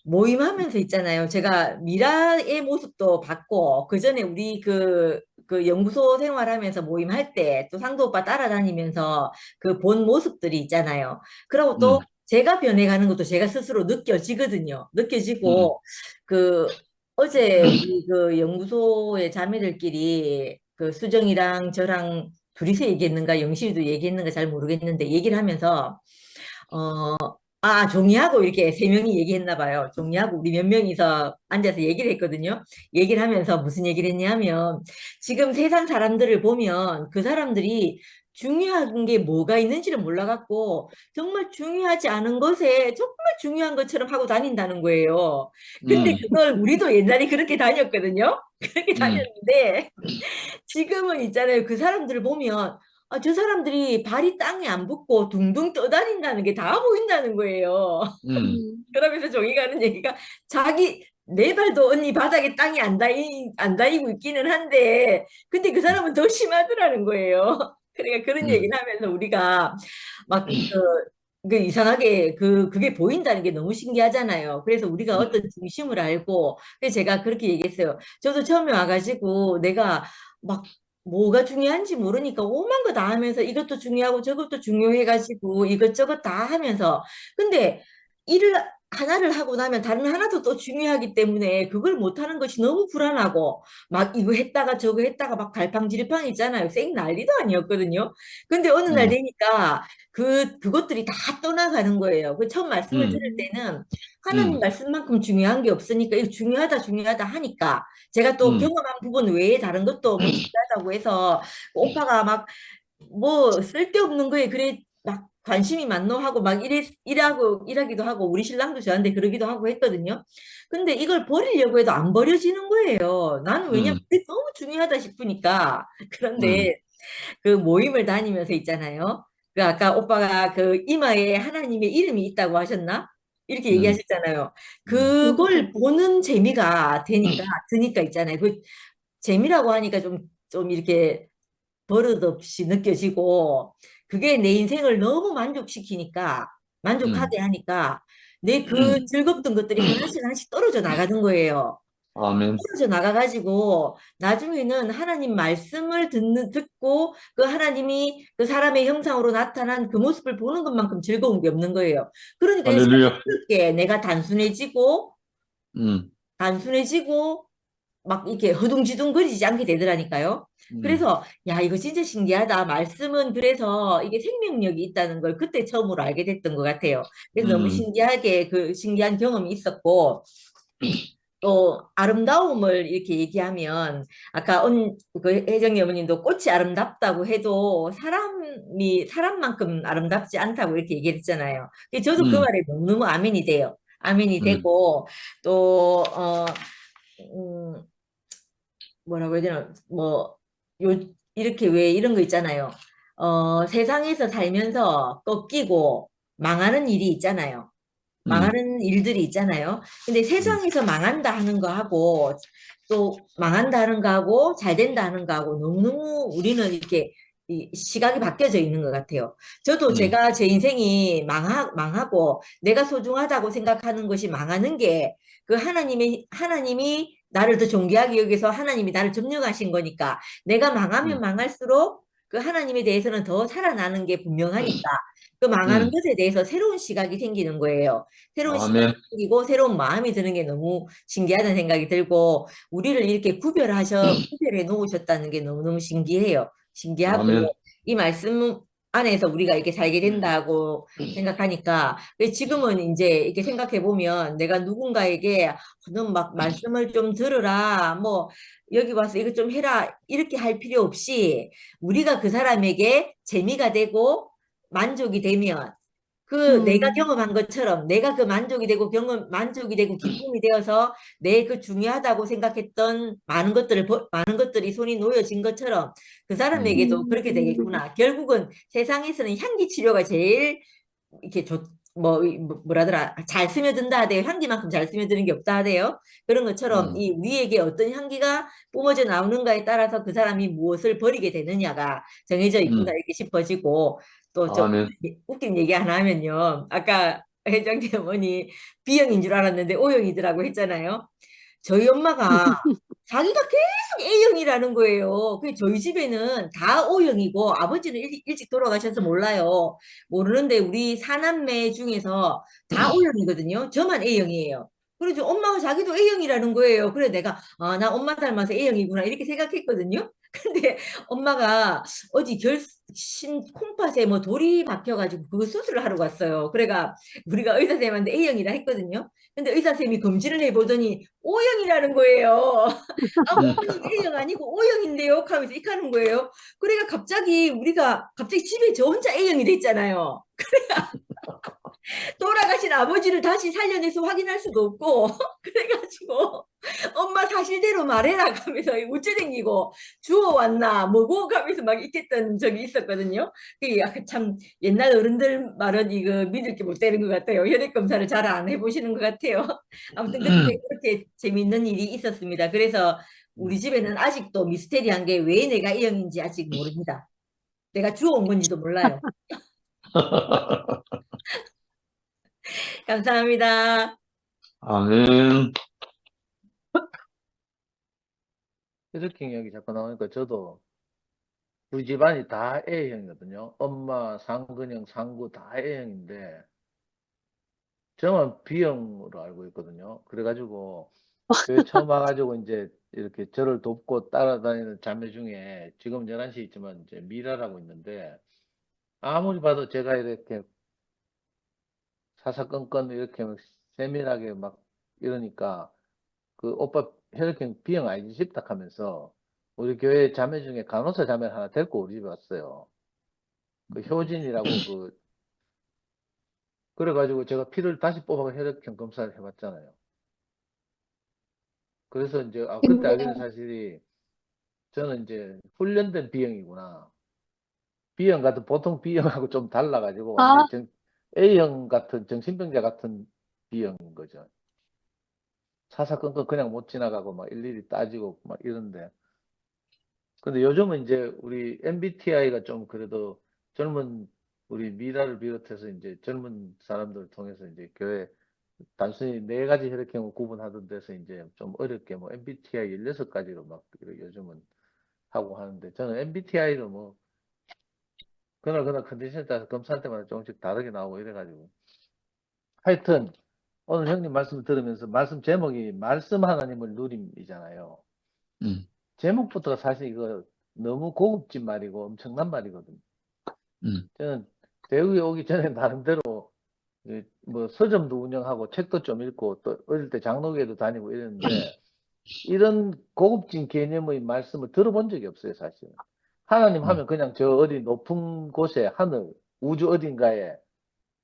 모임하면서 있잖아요. 제가 미라의 모습도 봤고, 그 전에 우리 그 연구소 생활하면서 모임할 때, 또 상도 오빠 따라다니면서 그 본 모습들이 있잖아요. 그리고 또 제가 변해가는 것도 제가 스스로 느껴지거든요. 느껴지고, 어제 우리 그 연구소의 자매들끼리 그 수정이랑 저랑 둘이서 얘기했는가, 영실이도 얘기했는가 잘 모르겠는데, 얘기를 하면서, 종이하고 이렇게 세 명이 얘기했나 봐요. 종이하고 우리 몇 명이서 앉아서 얘기를 했거든요. 얘기를 하면서 무슨 얘기를 했냐면 지금 세상 사람들을 보면 그 사람들이 중요한 게 뭐가 있는지를 몰라갖고 정말 중요하지 않은 것에 정말 중요한 것처럼 하고 다닌다는 거예요. 근데 그걸 우리도 옛날에 그렇게 다녔거든요. 그렇게 다녔는데 지금은 있잖아요. 그 사람들을 보면 저 사람들이 발이 땅에 안 붙고 둥둥 떠다닌다는 게 다 보인다는 거예요. 그러면서 종이가 하는 얘기가 내 발도 언니 바닥에 땅이 안 닿이고 있기는 한데 근데 그 사람은 더 심하더라는 거예요. 그러니까 그런 얘기를 하면서 우리가 막 이상하게 그게 보인다는 게 너무 신기하잖아요. 그래서 우리가 어떤 중심을 알고 그래서 제가 그렇게 얘기했어요. 저도 처음에 와가지고 내가 막 뭐가 중요한지 모르니까 오만 거 다 하면서 이것도 중요하고 저것도 중요해가지고 이것저것 다 하면서 근데 일을 하나를 하고 나면 다른 하나도 또 중요하기 때문에 그걸 못하는 것이 너무 불안하고 막 이거 했다가 저거 했다가 막 갈팡질팡 있잖아요. 생 난리도 아니었거든요. 근데 어느 날 되니까 그것들이 다 떠나가는 거예요. 그 처음 말씀을 들을 때는 하나님 말씀만큼 중요한 게 없으니까 이거 중요하다 하니까 제가 또 경험한 부분 외에 다른 것도 뭐 중요하다고 해서 오빠가 막 뭐 쓸데없는 거에 그래 막 관심이 많노 하고 막 일하기도 하고 우리 신랑도 저한테 그러기도 하고 했거든요. 근데 이걸 버리려고 해도 안 버려지는 거예요. 나는 왜냐면 그게 너무 중요하다 싶으니까. 그런데 그 모임을 다니면서 있잖아요. 그 아까 오빠가 그 이마에 하나님의 이름이 있다고 하셨나? 이렇게 얘기하셨잖아요. 그걸 보는 재미가 드니까 있잖아요. 그 재미라고 하니까 좀 이렇게 버릇없이 느껴지고 그게 내 인생을 너무 만족하게 하니까 내 그 즐겁던 것들이 하나씩 떨어져 나가는 거예요. 아멘. 떨어져 나가가지고 나중에는 하나님 말씀을 듣고 그 하나님이 그 사람의 형상으로 나타난 그 모습을 보는 것만큼 즐거운 게 없는 거예요. 그러니까 할렐루야. 자연스럽게 내가 단순해지고 막 이렇게 허둥지둥거리지 않게 되더라니까요. 그래서 야 이거 진짜 신기하다. 말씀은 그래서 이게 생명력이 있다는 걸 그때 처음으로 알게 됐던 것 같아요. 그래서 너무 신기한 경험이 있었고 또 아름다움을 이렇게 얘기하면 아까 그 혜정이 어머님도 꽃이 아름답다고 해도 사람만큼 아름답지 않다고 이렇게 얘기했잖아요. 근데 저도 그 말에 너무너무 아멘이 돼요. 아멘이 되고 또 음, 뭐라고 해야 되나 이렇게 왜 이런 거 있잖아요. 세상에서 살면서 꺾이고 망하는 일이 있잖아요. 망하는 일들이 있잖아요. 근데 세상에서 망한다 하는 거하고 또 망한다 하는 거하고 잘 된다 하는 거하고 너무너무 우리는 이렇게 이 시각이 바뀌어져 있는 것 같아요. 저도 제가 제 인생이 망하고 내가 소중하다고 생각하는 것이 망하는 게 그 하나님이 나를 더 존귀하게 여기서 하나님이 나를 점령하신 거니까 내가 망하면 망할수록 그 하나님에 대해서는 더 살아나는 게 분명하니까 그 망하는 것에 대해서 새로운 시각이 생기는 거예요. 새로운 시각이 아멘. 생기고 새로운 마음이 드는 게 너무 신기하다는 생각이 들고 우리를 이렇게 구별해 놓으셨다는 게 너무너무 신기해요. 신기하고 아멘. 이 말씀 안에서 우리가 이렇게 살게 된다고 생각하니까 근데 지금은 이제 이렇게 생각해 보면 내가 누군가에게 너 막 말씀을 좀 들으라 뭐 여기 와서 이거 좀 해라 이렇게 할 필요 없이 우리가 그 사람에게 재미가 되고 만족이 되면 그 내가 경험한 것처럼 내가 그 만족이 되고 기쁨이 되어서 내 그 중요하다고 생각했던 많은 것들이 손이 놓여진 것처럼 그 사람에게도 그렇게 되겠구나. 결국은 세상에서는 향기 치료가 제일 이렇게 뭐라더라 잘 스며든다 하대요. 향기만큼 잘 스며드는 게 없다 하대요. 그런 것처럼 이 우리에게 어떤 향기가 뿜어져 나오는가에 따라서 그 사람이 무엇을 버리게 되느냐가 정해져 있구나 이렇게 싶어지고 또 좀 아멘. 웃긴 얘기 하나 하면요. 아까 회장님 어머니 B형인 줄 알았는데 O형이더라고 했잖아요. 저희 엄마가 자기가 계속 A형이라는 거예요. 그 저희 집에는 다 O형이고 아버지는 일찍 돌아가셔서 몰라요. 모르는데 우리 사남매 중에서 다 O형이거든요. 저만 A형이에요. 그래서 엄마가 자기도 A형이라는 거예요. 그래 내가 나 엄마 닮아서 A형이구나 이렇게 생각했거든요. 근데 엄마가 어디 결심 콩팥에 뭐 돌이 박혀가지고 그거 수술을 하러 갔어요. 그래가 우리가 의사 선생님한테 A형이라 했거든요. 근데 의사 선생님이 검진을 해보더니 O형이라는 거예요. 어머니 A형 아니고 O형인데요? 하면서 이카는 거예요. 그래가 우리가 갑자기 집에 저 혼자 A형이 됐잖아요. 돌아가신 아버지를 다시 살려내서 확인할 수도 없고 그래가지고 엄마 사실대로 말해라 하면서 우째댕기고 주워왔나 뭐고 하면서 막 있겠던 적이 있었거든요. 그게 참 옛날 어른들 말은 이거 믿을 게 못 되는 것 같아요. 혈액 검사를 잘 안 해보시는 것 같아요. 아무튼 그렇게 재밌는 일이 있었습니다. 그래서 우리 집에는 아직도 미스테리한 게 왜 내가 A형인지 아직 모릅니다. 내가 주워온 건지도 몰라요. 감사합니다. 아멘. 이렇게 이야기 자꾸 나오니까 저도 우리 집안이 다 A형이거든요. 엄마, 상근형, 상구 다 A형인데 저만 B형으로 알고 있거든요. 그래가지고 교회 처음 와가지고 이제 이렇게 저를 돕고 따라다니는 자매 중에 지금 11시 있지만 이제 미라라고 있는데 아무리 봐도 제가 이렇게 사사건건 이렇게 막 세밀하게 막 이러니까 그 오빠 혈액형 B형 아니지 싶다 하면서 우리 교회 자매 중에 간호사 자매 하나 데리고 우리 집에 왔어요. 그 효진이라고 그래가지고 제가 피를 다시 뽑아서 혈액형 검사를 해봤잖아요. 그래서 이제 그때 알게 된 사실이 저는 이제 훈련된 B형이구나. B형 같은 보통 B형하고 좀 달라가지고 완전히 A형 같은 정신병자 같은 B형인 거죠. 사사건건 그냥 못 지나가고 막 일일이 따지고 막 이런데. 근데 요즘은 이제 우리 MBTI가 좀 그래도 젊은 우리 미라를 비롯해서 이제 젊은 사람들을 통해서 이제 교회 단순히 4가지 혈액형을 구분하던 데서 이제 좀 어렵게 뭐 MBTI 16가지로 막 요즘은 하고 하는데 저는 MBTI도 뭐 그날 컨디션에 따라서 검사할 때마다 조금씩 다르게 나오고 이래가지고 하여튼 오늘 형님 말씀 들으면서 말씀 제목이 말씀 하나님을 누림이잖아요. 제목부터가 사실 이거 너무 고급진 말이고 엄청난 말이거든요. 저는 대구에 오기 전에 나름대로 뭐 서점도 운영하고 책도 좀 읽고 또 어릴 때 장로교회도 다니고 이랬는데 이런 고급진 개념의 말씀을 들어본 적이 없어요, 사실은. 하나님 하면 그냥 저 어디 높은 곳에 하늘, 우주 어딘가에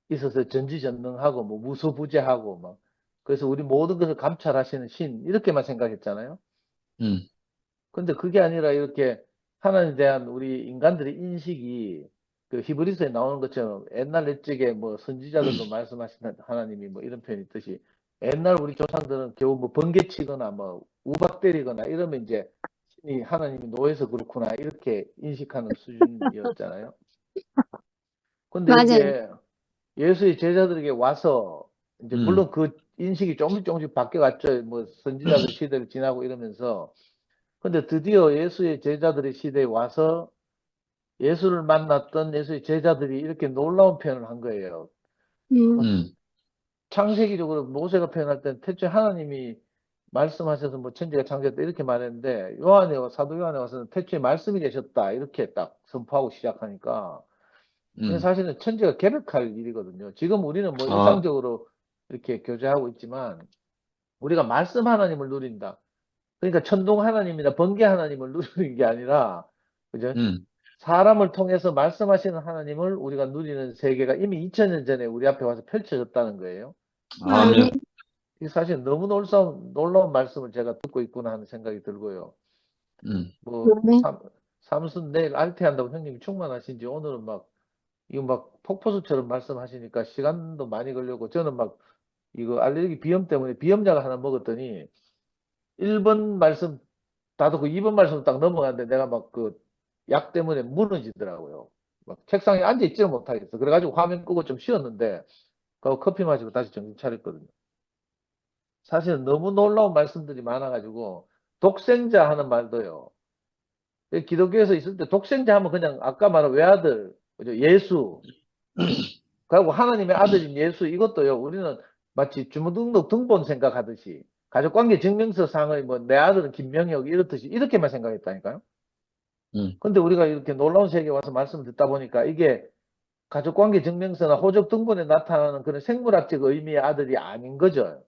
있어서 전지전능하고 뭐 무소부재하고 막 그래서 우리 모든 것을 감찰하시는 신 이렇게만 생각했잖아요. 근데 그게 아니라 이렇게 하나님에 대한 우리 인간들의 인식이 그 히브리서에 나오는 것처럼 옛날 옛적에 뭐 선지자들도 말씀하시는 하나님이 뭐 이런 표현이 있듯이 옛날 우리 조상들은 겨우 뭐 번개치거나 뭐 우박 때리거나 이러면 이제 신이 하나님이 노해서 그렇구나 이렇게 인식하는 수준이었잖아요. 근데 맞아요. 이게 예수의 제자들에게 와서 이제 물론 그 인식이 조금씩 바뀌어갔죠. 뭐 선지자들 시대를 지나고 이러면서 근데 드디어 예수의 제자들의 시대에 와서 예수를 만났던 예수의 제자들이 이렇게 놀라운 표현을 한 거예요. 창세기적으로 모세가 표현할 때는 태초에 하나님이 말씀하셔서 뭐 천지가 창조했다 이렇게 말했는데 사도 요한에 와서는 태초에 말씀이 계셨다 이렇게 딱 선포하고 시작하니까 근데 사실은 천지가 개벽할 일이거든요. 지금 우리는 뭐 일상적으로 이렇게 교제하고 있지만 우리가 말씀 하나님을 누린다. 그러니까 천둥 하나님이나 번개 하나님을 누리는 게 아니라 그죠? 사람을 통해서 말씀하시는 하나님을 우리가 누리는 세계가 이미 2000년 전에 우리 앞에 와서 펼쳐졌다는 거예요. 아멘. 이게 사실 너무 놀라운 말씀을 제가 듣고 있구나 하는 생각이 들고요. 뭐 아멘. 삼순 내일 알퇴한다고 형님이 충만하신지 오늘은 막 이거 막 폭포수처럼 말씀하시니까 시간도 많이 걸렸고 저는 막 이거 알레르기 비염 때문에 비염약을 하나 먹었더니 1번 말씀 다 듣고 2번 말씀 딱 넘어갔는데 내가 막 그 약 때문에 무너지더라고요. 막 책상에 앉아 있지를 못하겠어. 그래가지고 화면 끄고 좀 쉬었는데 그 커피 마시고 다시 정신 차렸거든요. 사실은 너무 놀라운 말씀들이 많아가지고 독생자 하는 말도요. 기독교에서 있을 때 독생자 하면 그냥 아까 말한 외아들, 그죠? 예수, 그리고 하나님의 아들인 예수 이것도요. 우리는 마치 주민등록 등본 생각하듯이 가족관계 증명서 상의 뭐 내 아들은 김명혁 이렇듯이 이렇게만 생각했다니까요. 근데 우리가 이렇게 놀라운 세계에 와서 말씀을 듣다 보니까 이게 가족관계 증명서나 호적 등본에 나타나는 그런 생물학적 의미의 아들이 아닌 거죠.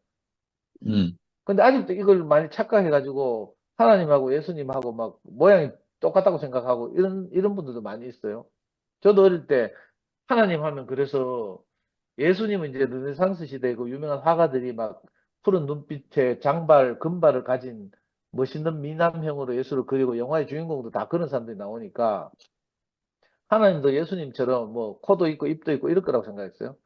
근데 아직도 이걸 많이 착각해가지고 하나님하고 예수님하고 막 모양이 똑같다고 생각하고 이런 분들도 많이 있어요. 저도 어릴 때 하나님 하면 그래서 예수님은 이제 르네상스 시대 그 유명한 화가들이 막 푸른 눈빛에 장발, 금발을 가진 멋있는 미남형으로 예수를 그리고 영화의 주인공도 다 그런 사람들이 나오니까 하나님도 예수님처럼 뭐 코도 있고 입도 있고 이럴 거라고 생각했어요.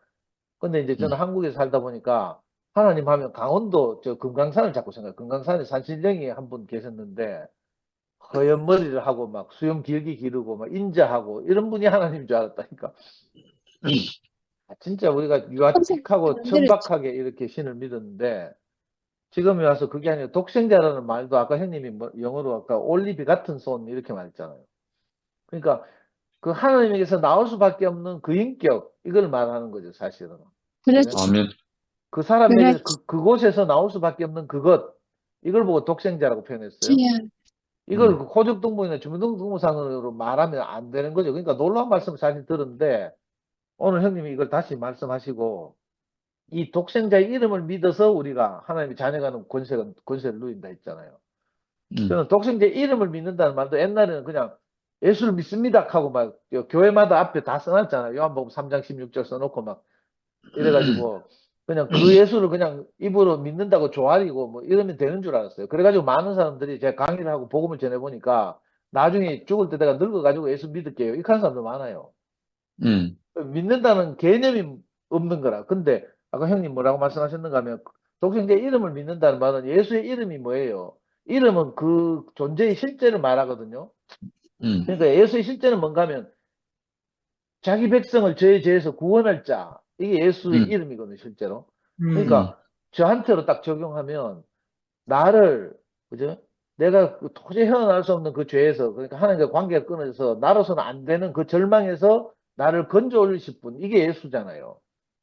근데 이제 저는 한국에 살다 보니까 하나님 하면 강원도 저 금강산을 자꾸 생각해요. 금강산에 산신령이 한 분 계셨는데 허연 머리를 하고 막 수염 길게 기르고 막 인자하고 이런 분이 하나님인 줄 알았다니까. 진짜 우리가 유아틱하고 천박하게 이렇게 신을 믿었는데 지금에 와서 그게 아니라 독생자라는 말도 아까 형님이 뭐 영어로 아까 올리비 같은 손 이렇게 말했잖아요. 그러니까 그 하나님에게서 나올 수밖에 없는 그 인격 이걸 말하는 거죠, 사실은. 그렇죠. 그 사람에게 그렇죠. 그곳에서 나올 수밖에 없는 그것 이걸 보고 독생자라고 표현했어요. 이걸 그 호적등본이나 주민등록상으로 말하면 안 되는 거죠. 그러니까 놀라운 말씀을 사실 들었는데 오늘 형님이 이걸 다시 말씀하시고 이 독생자의 이름을 믿어서 우리가 하나님의 자녀가는 권세를 누린다 했잖아요. 저는 독생자의 이름을 믿는다는 말도 옛날에는 그냥 예수를 믿습니다 하고 막 교회마다 앞에 다 써놨잖아요. 요한복음 3장 16절 써놓고 막 이래가지고 그냥 그 예수를 그냥 입으로 믿는다고 조아리고 뭐 이러면 되는 줄 알았어요. 그래가지고 많은 사람들이 제가 강의를 하고 복음을 전해보니까 나중에 죽을 때 내가 늙어가지고 예수 믿을게요. 이렇게 하는 사람도 많아요. 믿는다는 개념이 없는 거라. 근데 아까 형님 뭐라고 말씀하셨는가 하면 독생자의 이름을 믿는다는 말은 예수의 이름이 뭐예요? 이름은 그 존재의 실제를 말하거든요. 그러니까 예수의 실제는 뭔가 하면 자기 백성을 죄의 죄에서 구원할 자. 이게 예수의 이름이거든요, 실제로. 그러니까 저한테로 딱 적용하면 나를, 그죠? 내가 도저히 헤어날 수 없는 그 죄에서, 그러니까 하나님과 관계가 끊어져서 나로서는 안 되는 그 절망에서 나를 건져 올리실 분. 이게 예수잖아요.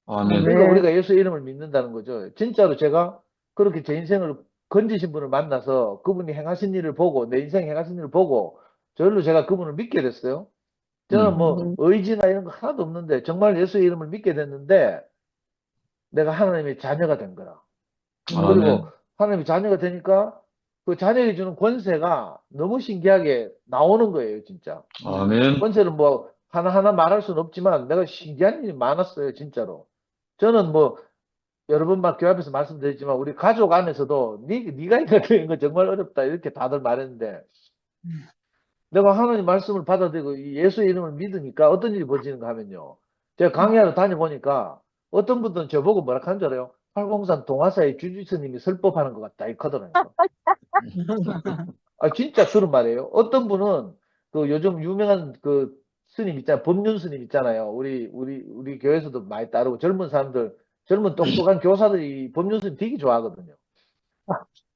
그러니까 우리가 예수의 이름을 믿는다는 거죠. 진짜로 제가 그렇게 제 인생을 건지신 분을 만나서 그분이 행하신 일을 보고, 내 인생 행하신 일을 보고, 저절로 제가 그분을 믿게 됐어요. 저는 뭐 의지나 이런 거 하나도 없는데 정말 예수의 이름을 믿게 됐는데 내가 하나님의 자녀가 된 거라. 아멘. 그리고 하나님의 자녀가 되니까 그 자녀에게 주는 권세가 너무 신기하게 나오는 거예요, 진짜. 아멘. 권세를 뭐 하나하나 말할 수는 없지만 내가 신기한 일이 많았어요, 진짜로. 저는 뭐 여러 번 막 교회 앞에서 말씀드렸지만 우리 가족 안에서도 네가 이거 되는 거 정말 어렵다 이렇게 다들 말했는데 내가 하나님 말씀을 받아들이고 이 예수의 이름을 믿으니까 어떤 일이 벌어지는가 하면요. 제가 강의하러 다녀보니까 어떤 분들은 저보고 뭐라 하는 줄 알아요? 팔공산 동화사의 주지스님이 설법하는 것 같다 이거더라고요. 아 진짜 그런 말이에요. 어떤 분은 그 요즘 유명한 그 스님 있잖아요. 법륜 스님 있잖아요. 우리 교회에서도 많이 따르고 젊은 사람들, 젊은 똑똑한 교사들이 법륜 스님 되게 좋아하거든요.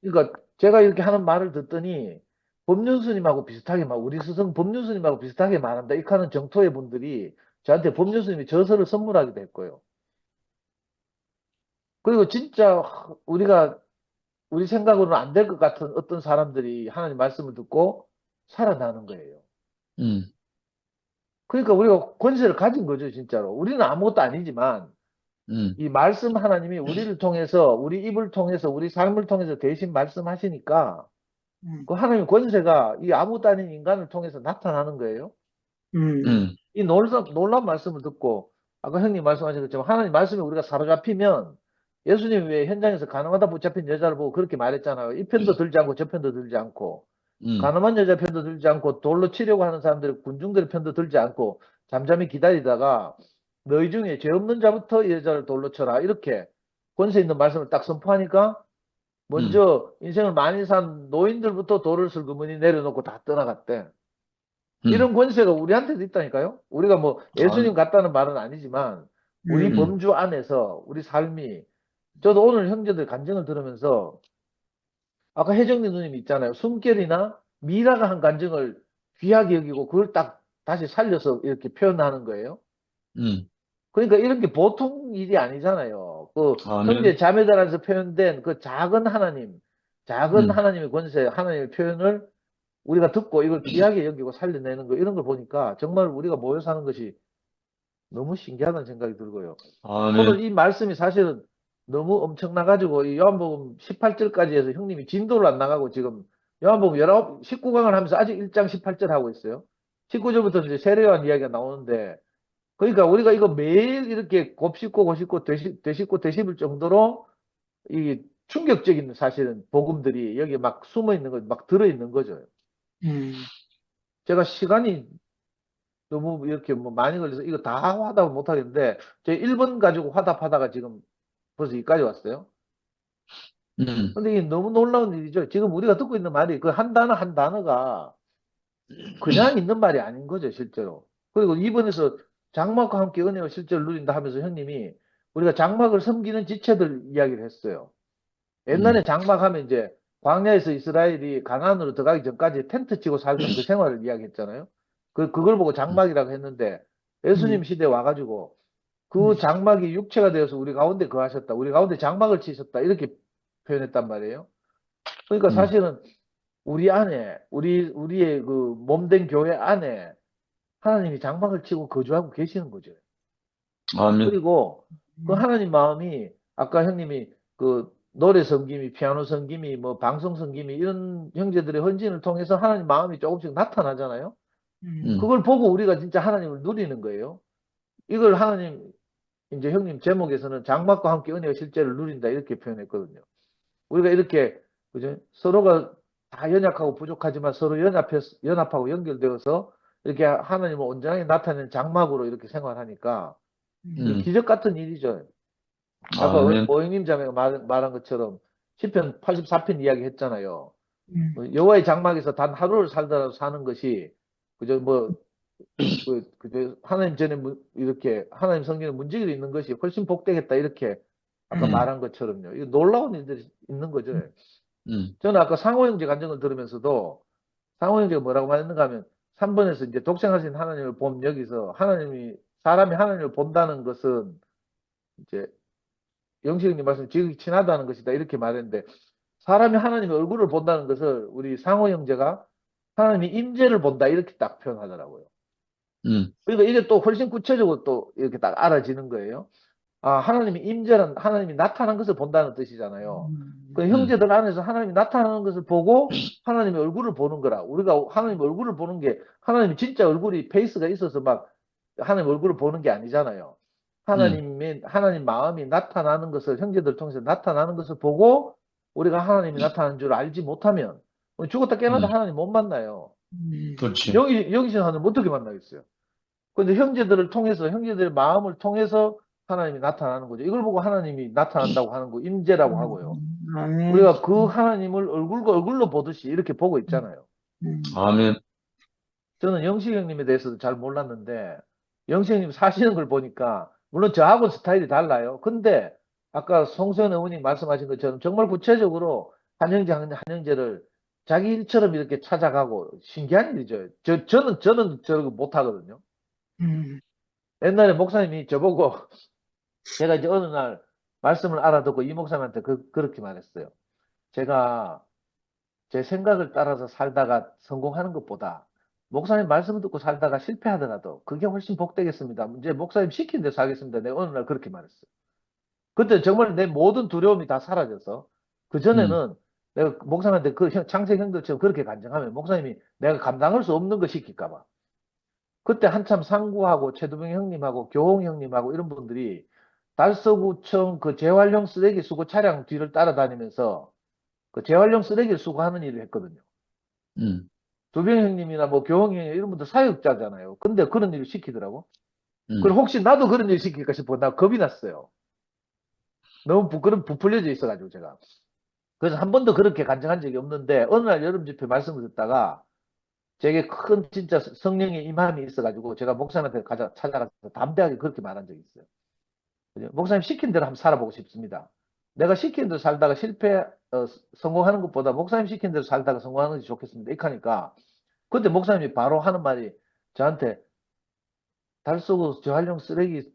그러니까 제가 이렇게 하는 말을 듣더니 법륜 스님하고 비슷하게 막 우리 스승 법륜 스님하고 비슷하게 말한다. 이렇게 하는 정토의 분들이 저한테 법륜 스님이 저서를 선물하기도 했고요. 그리고 진짜 우리 생각으로는 안 될 것 같은 어떤 사람들이 하나님 말씀을 듣고 살아나는 거예요. 그러니까 우리가 권세를 가진 거죠, 진짜로. 우리는 아무것도 아니지만 이 말씀 하나님이 우리를 통해서, 우리 입을 통해서, 우리 삶을 통해서 대신 말씀하시니까 그 하나님의 권세가 이 아무것도 아닌 인간을 통해서 나타나는 거예요. 이 놀라운 말씀을 듣고 아까 형님 말씀하신 것처럼 하나님 말씀에 우리가 사로잡히면 예수님이 왜 현장에서 가늠하다 붙잡힌 여자를 보고 그렇게 말했잖아요. 이 편도 들지 않고 저 편도 들지 않고 가늠한 여자 편도 들지 않고 돌로 치려고 하는 사람들 군중들의 편도 들지 않고 잠잠히 기다리다가 너희 중에 죄 없는 자부터 이 여자를 돌로 쳐라 이렇게 권세 있는 말씀을 딱 선포하니까 먼저 인생을 많이 산 노인들부터 돌을 슬그머니 내려놓고 다 떠나갔대. 이런 권세가 우리한테도 있다니까요. 우리가 뭐 예수님 같다는 말은 아니지만 우리 범주 안에서 우리 삶이 저도 오늘 형제들 간증을 들으면서 아까 혜정리 누님 있잖아요. 숨결이나 미라가 한 간증을 귀하게 여기고 그걸 딱 다시 살려서 이렇게 표현하는 거예요. 그러니까 이런 게 보통 일이 아니잖아요. 그 아멘. 형제 자매들 안에서 표현된 그 작은 하나님, 작은 하나님의 권세, 하나님의 표현을 우리가 듣고 이걸 귀하게 여기고 살려내는 거 이런 걸 보니까 정말 우리가 모여 사는 것이 너무 신기하다는 생각이 들고요. 오늘 아멘. 이 말씀이 사실은 너무 엄청나가지고 이 요한복음 18절까지 해서 형님이 진도를 안 나가고 지금 요한복음 19강을 하면서 아직 1장 18절 하고 있어요. 19절부터 이제 세례요한 이야기가 나오는데 그러니까 우리가 이거 매일 이렇게 곱씹고 되씹을 정도로 이 충격적인 사실은 복음들이 여기 막 숨어 있는 거, 막 들어 있는 거죠. 제가 시간이 너무 이렇게 뭐 많이 걸려서 이거 다 화답을 못 하겠는데, 제 1번 가지고 화답하다가 지금 벌써 여기까지 왔어요. 근데 이게 너무 놀라운 일이죠. 지금 우리가 듣고 있는 말이 그 한 단어 한 단어가 그냥 있는 말이 아닌 거죠, 실제로. 그리고 이번에서 장막과 함께 은혜와 실제를 누린다 하면서 형님이 우리가 장막을 섬기는 지체들 이야기를 했어요. 옛날에 장막하면 이제 광야에서 이스라엘이 가나안으로 들어가기 전까지 텐트 치고 살던 그 생활을 이야기했잖아요. 그걸 보고 장막이라고 했는데 예수님 시대에 와가지고 그 장막이 육체가 되어서 우리 가운데 거하셨다. 우리 가운데 장막을 치셨다. 이렇게 표현했단 말이에요. 그러니까 사실은 우리 안에, 우리의 그 몸된 교회 안에 하나님이 장막을 치고 거주하고 계시는 거죠. 아멘. 그리고 그 하나님 마음이 아까 형님이 그 노래 섬김이, 피아노 섬김이, 뭐 방송 섬김이 이런 형제들의 헌신을 통해서 하나님 마음이 조금씩 나타나잖아요. 그걸 보고 우리가 진짜 하나님을 누리는 거예요. 이걸 하나님 이제 형님 제목에서는 장막과 함께 은혜와 실제를 누린다 이렇게 표현했거든요. 우리가 이렇게 그죠? 서로가 다 연약하고 부족하지만 서로 연합하고 연결되어서 이렇게 하나님을 온전하게 나타내는 장막으로 이렇게 생활하니까 기적 같은 일이죠. 아까 아멘. 오영님 자매가 말한 것처럼 시편 84편 이야기 했잖아요. 여호와의 장막에서 단 하루를 살더라도 사는 것이 그저 뭐 그저 하나님 전에 이렇게 하나님 성경에 문제가 있는 것이 훨씬 복되겠다 이렇게 아까 말한 것처럼요. 이거 놀라운 일들이 있는 거죠. 저는 아까 상호 형제 간증을 들으면서도 상호 형제가 뭐라고 말했는가 하면 3번에서 이제 독생하신 하나님을 본 여기서 사람이 하나님을 본다는 것은 이제 영식님 말씀 지극히 친하다는 것이다 이렇게 말했는데 사람이 하나님의 얼굴을 본다는 것을 우리 상호 형제가 하나님의 임재를 본다 이렇게 딱 표현하더라고요. 그러니까 이게 또 훨씬 구체적으로 또 이렇게 딱 알아지는 거예요. 하나님이 임재는 하나님이 나타난 것을 본다는 뜻이잖아요. 그 형제들 안에서 하나님이 나타나는 것을 보고 하나님의 얼굴을 보는 거라. 우리가 하나님 얼굴을 보는 게 하나님이 진짜 얼굴이 페이스가 있어서 막 하나님 얼굴을 보는 게 아니잖아요. 하나님 마음이 나타나는 것을 형제들 통해서 나타나는 것을 보고 우리가 하나님이 나타나는 줄 알지 못하면 죽었다 깨어나도 하나님 못 만나요. 그렇지. 영이신 하나님 어떻게 만나겠어요? 근데 형제들을 통해서 형제들의 마음을 통해서 하나님이 나타나는 거죠. 이걸 보고 하나님이 나타난다고 하는 거 임재라고 하고요. 아멘. 우리가 그 하나님을 얼굴과 얼굴로 보듯이 이렇게 보고 있잖아요. 아멘. 저는 영식 형님에 대해서도 잘 몰랐는데 영식 형님 사시는 걸 보니까 물론 저하고 스타일이 달라요. 근데 아까 송소연 어머님 말씀하신 것처럼 정말 구체적으로 한 형제를 자기 일처럼 이렇게 찾아가고 신기한 일이죠. 저는 저러고 못하거든요. 옛날에 목사님이 저보고 제가 이제 어느 날 말씀을 알아듣고 이 목사님한테 그렇게 말했어요. 제가 제 생각을 따라서 살다가 성공하는 것보다 목사님 말씀 듣고 살다가 실패하더라도 그게 훨씬 복되겠습니다. 이제 목사님 시킨 대로 살겠습니다. 내가 어느 날 그렇게 말했어요. 그때 정말 내 모든 두려움이 다 사라져서 그전에는 내가 목사님한테 창세 형들처럼 그렇게 간증하면 목사님이 내가 감당할 수 없는 거 시킬까 봐. 그때 한참 상구하고 최두병 형님하고 교홍 형님하고 이런 분들이 달서구청 그 재활용 쓰레기 수거 차량 뒤를 따라다니면서 그 재활용 쓰레기를 수거하는 일을 했거든요. 두병 형님이나 뭐 교홍 형님 이런 분들 사역자잖아요. 근데 그런 일을 시키더라고. 그럼 혹시 나도 그런 일 시킬까 싶어 나 겁이 났어요. 너무 부풀려져 있어가지고 제가. 그래서 한 번도 그렇게 간증한 적이 없는데 어느 날 여름 집회 말씀을 듣다가 제게 큰 진짜 성령의 임함이 있어가지고 제가 목사님한테 찾아가서 담대하게 그렇게 말한 적이 있어요. 목사님 시킨 대로 한번 살아보고 싶습니다. 내가 시킨 대로 살다가 성공하는 것보다 목사님 시킨 대로 살다가 성공하는 것이 좋겠습니다. 이렇게 하니까 그때 목사님이 바로 하는 말이 저한테 달서구 재활용 쓰레기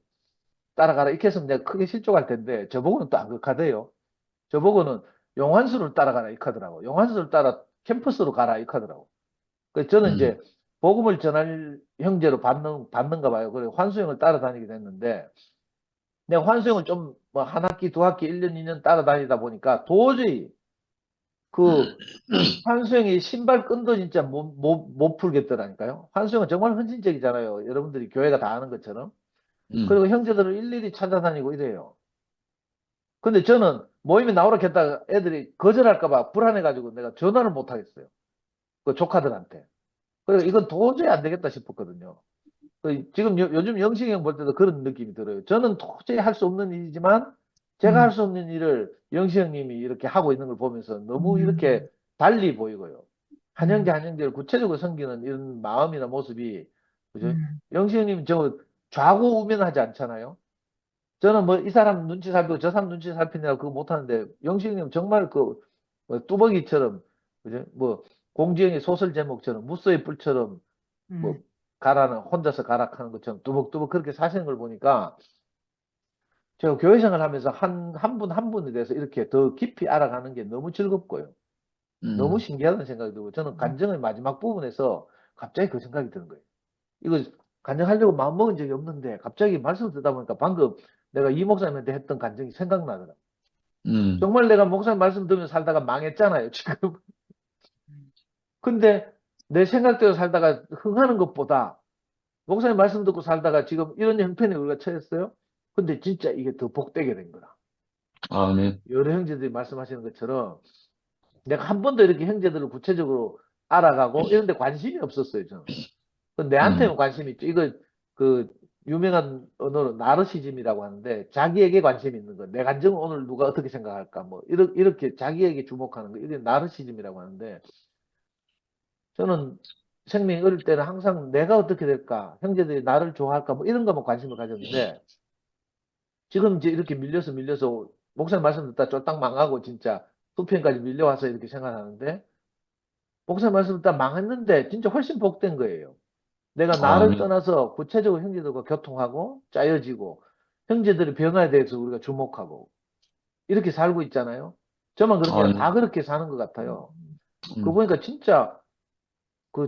따라가라 이렇게 했으면 내가 크게 실족할 텐데 저보고는 또 안 그렇게하대요. 저보고는 용환수를 따라가라 이렇게 하더라고. 용환수를 따라 캠퍼스로 가라 이렇게 하더라고. 그래서 저는 이제 복음을 전할 형제로 받는가 봐요. 그래 환수형을 따라다니게 됐는데 내가 환수형을 좀 뭐 한 학기, 두 학기, 1년, 2년 따라다니다 보니까 도저히 그 환수형이 신발끈도 진짜 못 풀겠더라니까요. 환수형은 정말 헌신적이잖아요. 여러분들이 교회가 다 아는 것처럼. 그리고 형제들을 일일이 찾아다니고 이래요. 근데 저는 모임에 나오라 했다가 애들이 거절할까봐 불안해가지고 내가 전화를 못 하겠어요. 그 조카들한테. 그래서 이건 도저히 안 되겠다 싶었거든요. 지금 요즘 영식이 형 볼 때도 그런 느낌이 들어요. 저는 도저히 할 수 없는 일이지만 제가 할 수 없는 일을 영식 형님이 이렇게 하고 있는 걸 보면서 너무 이렇게 달리 보이고요. 한 형제를 구체적으로 섬기는 이런 마음이나 모습이 그죠? 영식 형님 저 좌고우면하지 않잖아요. 저는 뭐 이 사람 눈치 살피고 저 사람 눈치 살피느라고 그거 못하는데 영식 형님 정말 뭐 뚜벅이처럼 그죠? 뭐 공지영의 소설 제목처럼 무쏘의 뿔처럼 뭐 혼자서 가락하는 것처럼 뚜벅뚜벅 그렇게 사시는 걸 보니까 제가 교회 생활을 하면서 한 분 한 분에 대해서 이렇게 더 깊이 알아가는 게 너무 즐겁고요. 너무 신기하다는 생각이 들고 저는 간증의 마지막 부분에서 갑자기 그 생각이 드는 거예요. 이거 간증하려고 마음먹은 적이 없는데 갑자기 말씀 듣다 보니까 방금 내가 이 목사님한테 했던 간증이 생각나더라. 정말 내가 목사님 말씀 들으면서 살다가 망했잖아요, 지금. 근데 내 생각대로 살다가 흥하는 것보다 목사님 말씀 듣고 살다가 지금 이런 형편에 우리가 처했어요. 근데 진짜 이게 더 복되게 된 거라. 아멘. 여러 형제들이 말씀하시는 것처럼 내가 한 번도 이렇게 형제들을 구체적으로 알아가고 이런 데 관심이 없었어요, 저는. 내한테는 관심이 있죠. 이거 그 유명한 언어로 나르시즘이라고 하는데 자기에게 관심이 있는 거. 내 감정은 오늘 누가 어떻게 생각할까 뭐 이렇게 자기에게 주목하는 거. 이게 나르시즘이라고 하는데 저는 생명이 어릴 때는 항상 내가 어떻게 될까? 형제들이 나를 좋아할까? 뭐 이런 것만 관심을 가졌는데 지금 이제 이렇게 밀려서 목사님 말씀 듣다 쫄딱 망하고 진짜 수평까지 밀려와서 이렇게 생각하는데 목사님 말씀 듣다 망했는데 진짜 훨씬 복된 거예요. 내가 나를 아멘. 떠나서 구체적으로 형제들과 교통하고 짜여지고 형제들의 변화에 대해서 우리가 주목하고 이렇게 살고 있잖아요. 저만 그렇게 아니라 다 그렇게 사는 것 같아요. 그거 보니까 진짜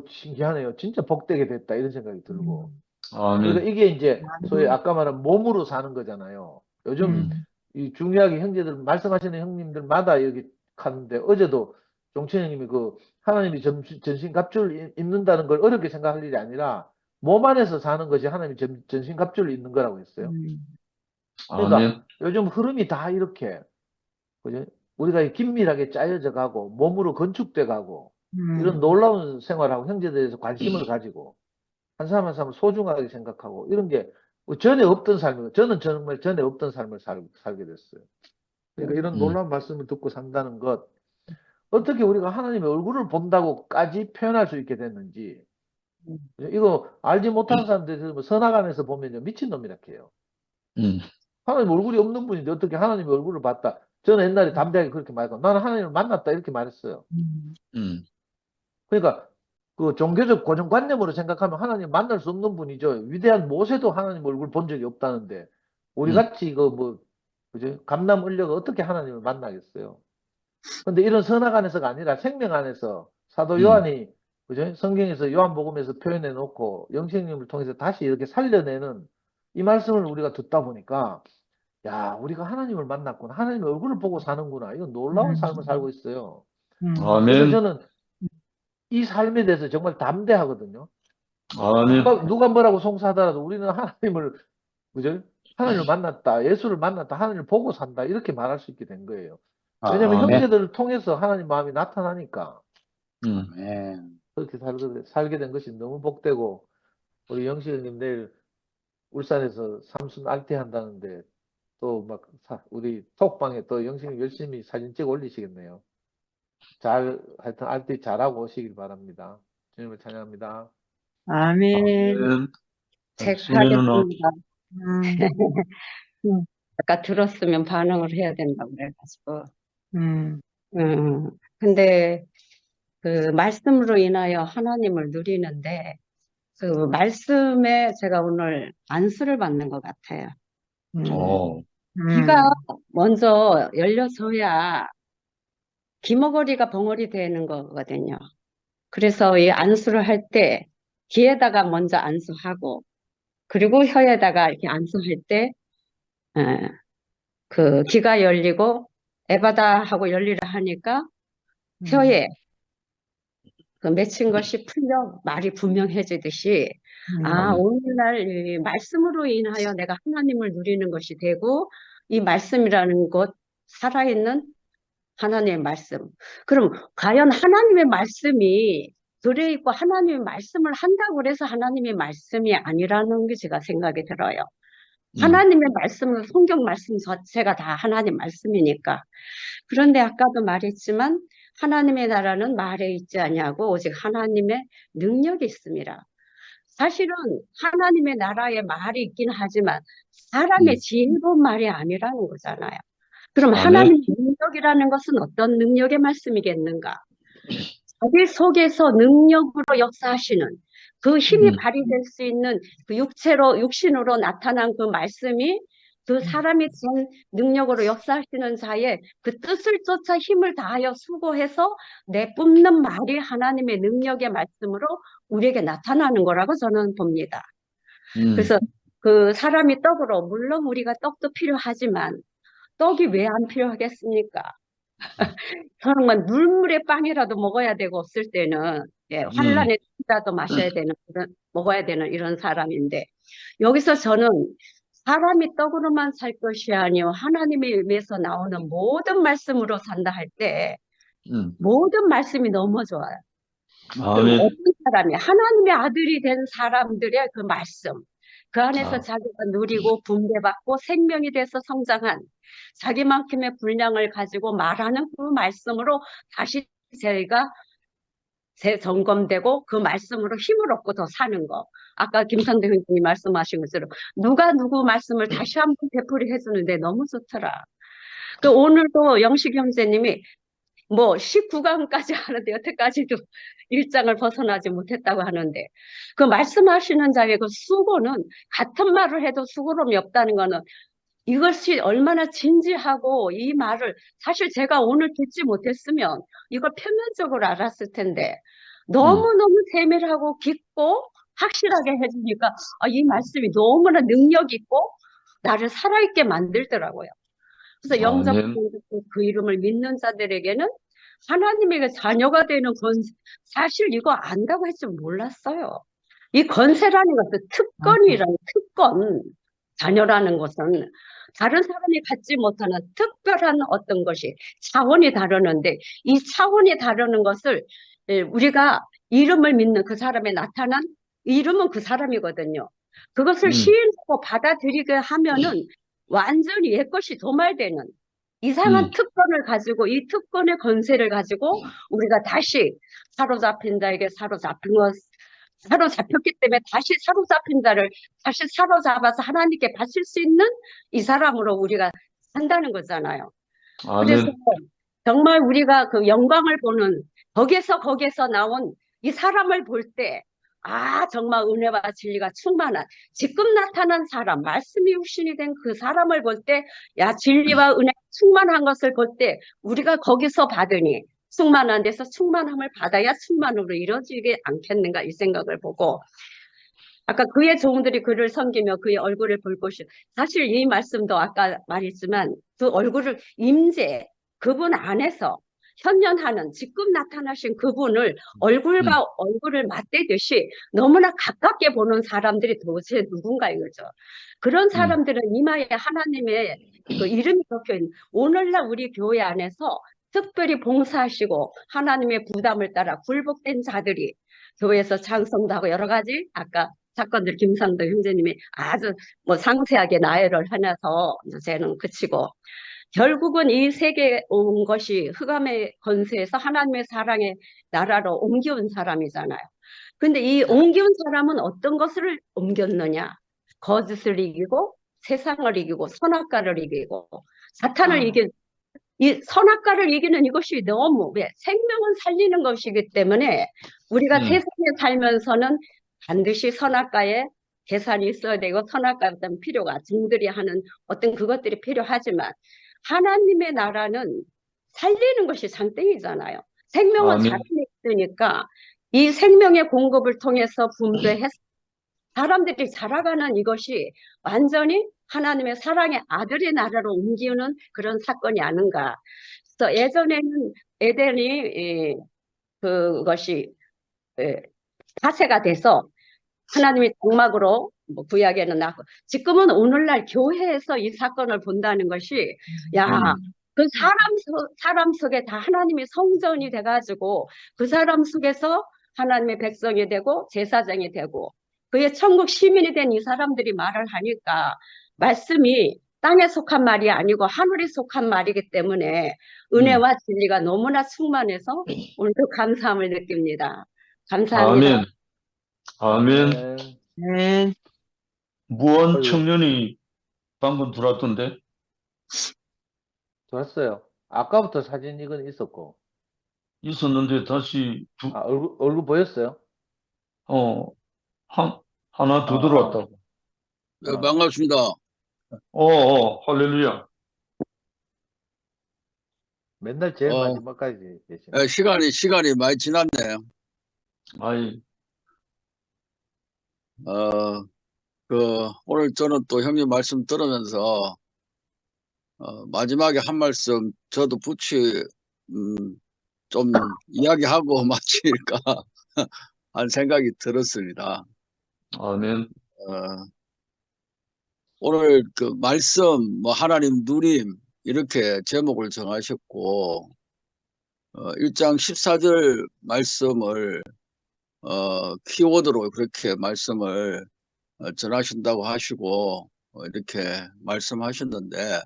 신기하네요. 진짜 복되게 됐다 이런 생각이 들고. 그러니까 아멘. 이게 이제 소위 아까 말한 몸으로 사는 거잖아요. 요즘 이 중요하게 형제들, 말씀하시는 형님들마다 여기 가는데, 어제도 종천 형님이 그 하나님이 전신갑주를 입는다는 걸 어렵게 생각할 일이 아니라 몸 안에서 사는 것이 하나님이 전신갑주를 입는 거라고 했어요. 그러니까 아멘. 요즘 흐름이 다 이렇게, 그죠? 우리가 긴밀하게 짜여져 가고 몸으로 건축돼 가고 이런 놀라운 생활하고 형제들에서 관심을 가지고 한 사람 한 사람 소중하게 생각하고 이런 게 전에 없던 삶이고, 저는 정말 전에 없던 삶을 살게 됐어요. 그러니까 이런 놀라운 말씀을 듣고 산다는 것, 어떻게 우리가 하나님의 얼굴을 본다고까지 표현할 수 있게 됐는지, 이거 알지 못하는 사람들이 뭐 선악안에서 보면 미친놈이라 해요. 하나님 얼굴이 없는 분인데 어떻게 하나님의 얼굴을 봤다. 저는 옛날에 담대하게 그렇게 말하고, 나는 하나님을 만났다 이렇게 말했어요. 그러니까 그 종교적 고정관념으로 생각하면 하나님 만날 수 없는 분이죠. 위대한 모세도 하나님 얼굴 본 적이 없다는데 우리 같이 이거 뭐 그죠? 감남 을려가 어떻게 하나님을 만나겠어요? 근데 이런 선악 안에서가 아니라 생명 안에서 사도 요한이 그죠? 성경에서 요한복음에서 표현해 놓고 영생님을 통해서 다시 이렇게 살려내는 이 말씀을 우리가 듣다 보니까, 야, 우리가 하나님을 만났구나. 하나님의 얼굴을 보고 사는구나. 이건 놀라운 삶을 살고 있어요. 그래서 아멘. 저는 이 삶에 대해서 정말 담대하거든요. 아멘. 누가 뭐라고 송사하더라도 우리는 하나님을, 그죠? 하나님을 만났다, 예수를 만났다, 하나님을 보고 산다, 이렇게 말할 수 있게 된 거예요. 왜냐면 아멘. 형제들을 통해서 하나님 마음이 나타나니까 아멘. 그렇게 살게 된 것이 너무 복되고, 우리 영식 형님 내일 울산에서 삼순 알티 한다는데 또 막 우리 톡방에 또 영식 형님 열심히 사진 찍어 올리시겠네요. 하여튼 알티 잘하고 오시길 바랍니다. 주님을 찬양합니다. 아멘. 아멘. 책 누나. 하겠습니다. 음, 아까 들었으면 반응을 해야 된다고 그래가지고. 음, 근데 그 말씀으로 인하여 하나님을 누리는데 그 말씀에 제가 오늘 안수를 받는 것 같아요. 어. 귀가 먼저 열려서야 귀머거리가 벙어리 되는 거거든요. 그래서 이 안수를 할 때 귀에다가 먼저 안수하고, 그리고 혀에다가 이렇게 안수할 때, 그 귀가 열리고 에바다 하고 열리라 하니까 혀에 그 맺힌 것이 풀려 말이 분명해지듯이, 아, 오늘날 이 말씀으로 인하여 내가 하나님을 누리는 것이 되고, 이 말씀이라는 것, 살아있는 하나님의 말씀. 그럼 과연 하나님의 말씀이 들어있고 하나님의 말씀을 한다고 해서 하나님의 말씀이 아니라는 게 제가 생각이 들어요. 하나님의 말씀은 성경 말씀 자체가 다 하나님 말씀이니까. 그런데 아까도 말했지만 하나님의 나라는 말에 있지 아니하고 오직 하나님의 능력이 있습니다. 사실은 하나님의 나라에 말이 있긴 하지만 사람의 지혜로운 말이 아니라는 거잖아요. 그럼 하나님의 능력이라는 것은 어떤 능력의 말씀이겠는가? 자기 속에서 능력으로 역사하시는 그 힘이 발휘될 수 있는 그 육신으로 나타난 그 말씀이 그 사람이 전 능력으로 역사하시는 자의 그 뜻을 쫓아 힘을 다하여 수고해서 내뿜는 말이 하나님의 능력의 말씀으로 우리에게 나타나는 거라고 저는 봅니다. 그래서 그 사람이 떡으로, 물론 우리가 떡도 필요하지만 떡이 왜 안 필요하겠습니까? 정말 물물의 빵이라도 먹어야 되고 없을 때는 환란의 술이라도 마셔야 되는 먹어야 되는 이런 사람인데, 여기서 저는 사람이 떡으로만 살 것이 아니요 하나님의 의미에서 나오는 모든 말씀으로 산다 할 때 모든 말씀이 너무 좋아요. 아멘. 어떤 사람이 하나님의 아들이 된 사람들의 그 말씀, 그 안에서 자기가 누리고 분배받고 생명이 돼서 성장한 자기만큼의 분량을 가지고 말하는 그 말씀으로 다시 저희가 재점검되고 그 말씀으로 힘을 얻고 더 사는 거. 아까 김상대 형님이 말씀하신 것처럼 누가 누구 말씀을 다시 한번 되풀이 해주는데 너무 좋더라. 또 오늘도 영식 형제님이 뭐 19강까지 하는데 여태까지도 1장을 벗어나지 못했다고 하는데, 그 말씀하시는 자의 그 수고는 같은 말을 해도 수고로움이 없다는 거는 이것이 얼마나 진지하고, 이 말을 사실 제가 오늘 듣지 못했으면 이걸 표면적으로 알았을 텐데 너무너무 세밀하고 깊고 확실하게 해주니까 이 말씀이 너무나 능력 있고 나를 살아있게 만들더라고요. 그래서 아멘. 영접하고 그 이름을 믿는 자들에게는 하나님의 자녀가 되는 건세, 사실 이거 안다고 할 줄 몰랐어요. 이 건세라는 것은 특권이라는 특권, 자녀라는 것은 다른 사람이 갖지 못하는 특별한 어떤 것이 차원이 다르는데 이 차원이 다르는 것을 우리가 이름을 믿는 그 사람에 나타난 이름은 그 사람이거든요. 그것을 시인하고 받아들이게 하면은 완전히 옛것이 도말되는 이상한 특권을 가지고 이 특권의 건세를 가지고 우리가 다시 사로잡힌 자에게 사로잡혔기 때문에 다시 사로잡힌 자를 다시 사로잡아서 하나님께 바칠 수 있는 이 사람으로 우리가 산다는 거잖아요. 그래서 아멘. 정말 우리가 그 영광을 보는 거기에서 나온 이 사람을 볼 때 정말 은혜와 진리가 충만한 지금 나타난 사람, 말씀이 육신이 된 그 사람을 볼 때 진리와 은혜가 충만한 것을 볼 때 우리가 거기서 받으니 충만한 데서 충만함을 받아야 충만으로 이루어지지 않겠는가 이 생각을 보고 아까 그의 종들이 그를 섬기며 그의 얼굴을 볼 것이 사실 이 말씀도 아까 말했지만 그 얼굴을 임재 그분 안에서 현현하는 지금 나타나신 그분을 얼굴과 얼굴을 맞대듯이 너무나 가깝게 보는 사람들이 도대체 누군가 이거죠. 그런 사람들은 이마에 하나님의 그 이름이 적혀있는 오늘날 우리 교회 안에서 특별히 봉사하시고 하나님의 부담을 따라 굴복된 자들이 교회에서 찬송도 하고 여러 가지 아까 사건들 김상도 형제님이 아주 상세하게 나열을 하면서 저는 그치고 결국은 이 세계에 온 것이 흑암의 건세에서 하나님의 사랑의 나라로 옮겨온 사람이잖아요. 근데 이 옮겨온 사람은 어떤 것을 옮겼느냐? 거짓을 이기고 세상을 이기고 선악과를 이기고 사탄을 이긴 이 선악과를 이기는 이것이 너무 생명은 살리는 것이기 때문에 우리가 세상에 살면서는 반드시 선악과에 계산이 있어야 되고 선악과에 어떤 필요가 종들이 하는 어떤 그것들이 필요하지만 하나님의 나라는 살리는 것이 장땡이잖아요. 생명은 아멘. 자신이 있으니까 이 생명의 공급을 통해서 분배해서 사람들이 살아가는 이것이 완전히 하나님의 사랑의 아들의 나라로 옮기는 그런 사건이 아닌가. 그래서 예전에는 에덴이 그것이 파쇄가 돼서 하나님이 장막으로 구약에는 나고 지금은 오늘날 교회에서 이 사건을 본다는 것이 그 사람 속에 다 하나님이 성전이 돼가지고 그 사람 속에서 하나님의 백성이 되고 제사장이 되고 그의 천국 시민이 된 이 사람들이 말을 하니까 말씀이 땅에 속한 말이 아니고 하늘에 속한 말이기 때문에 은혜와 진리가 너무나 충만해서 오늘도 감사함을 느낍니다. 감사합니다. 아멘. 아멘. 무한 청년이 방금 들어왔던데? 좋았어요. 아까부터 사진 이건 있었고. 있었는데 다시 얼굴 보였어요? 하나 더 들어왔다고. 네, 반갑습니다. 할렐루야. 맨날 제일 마지막까지 계시네. 시간이 많이 지났네요. 아이. 오늘 저는 또 형님 말씀 들으면서, 마지막에 한 말씀 저도 좀 이야기하고 마칠까 한 생각이 들었습니다. 아멘. 오늘 그 말씀, 하나님 누림, 이렇게 제목을 정하셨고, 1장 14절 말씀을, 키워드로 그렇게 말씀을 전하신다고 하시고, 이렇게 말씀하셨는데,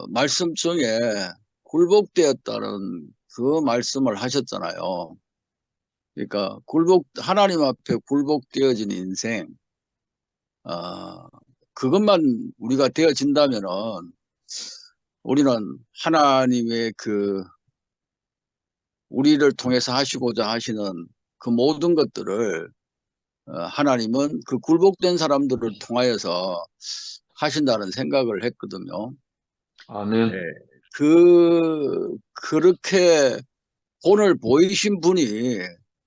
말씀 중에 굴복되었다는 그 말씀을 하셨잖아요. 그러니까 하나님 앞에 굴복되어진 인생, 그것만 우리가 되어진다면은 우리는 하나님의 우리를 통해서 하시고자 하시는 그 모든 것들을 하나님은 그 굴복된 사람들을 통하여서 하신다는 생각을 했거든요. 아멘. 그렇게 본을 보이신 분이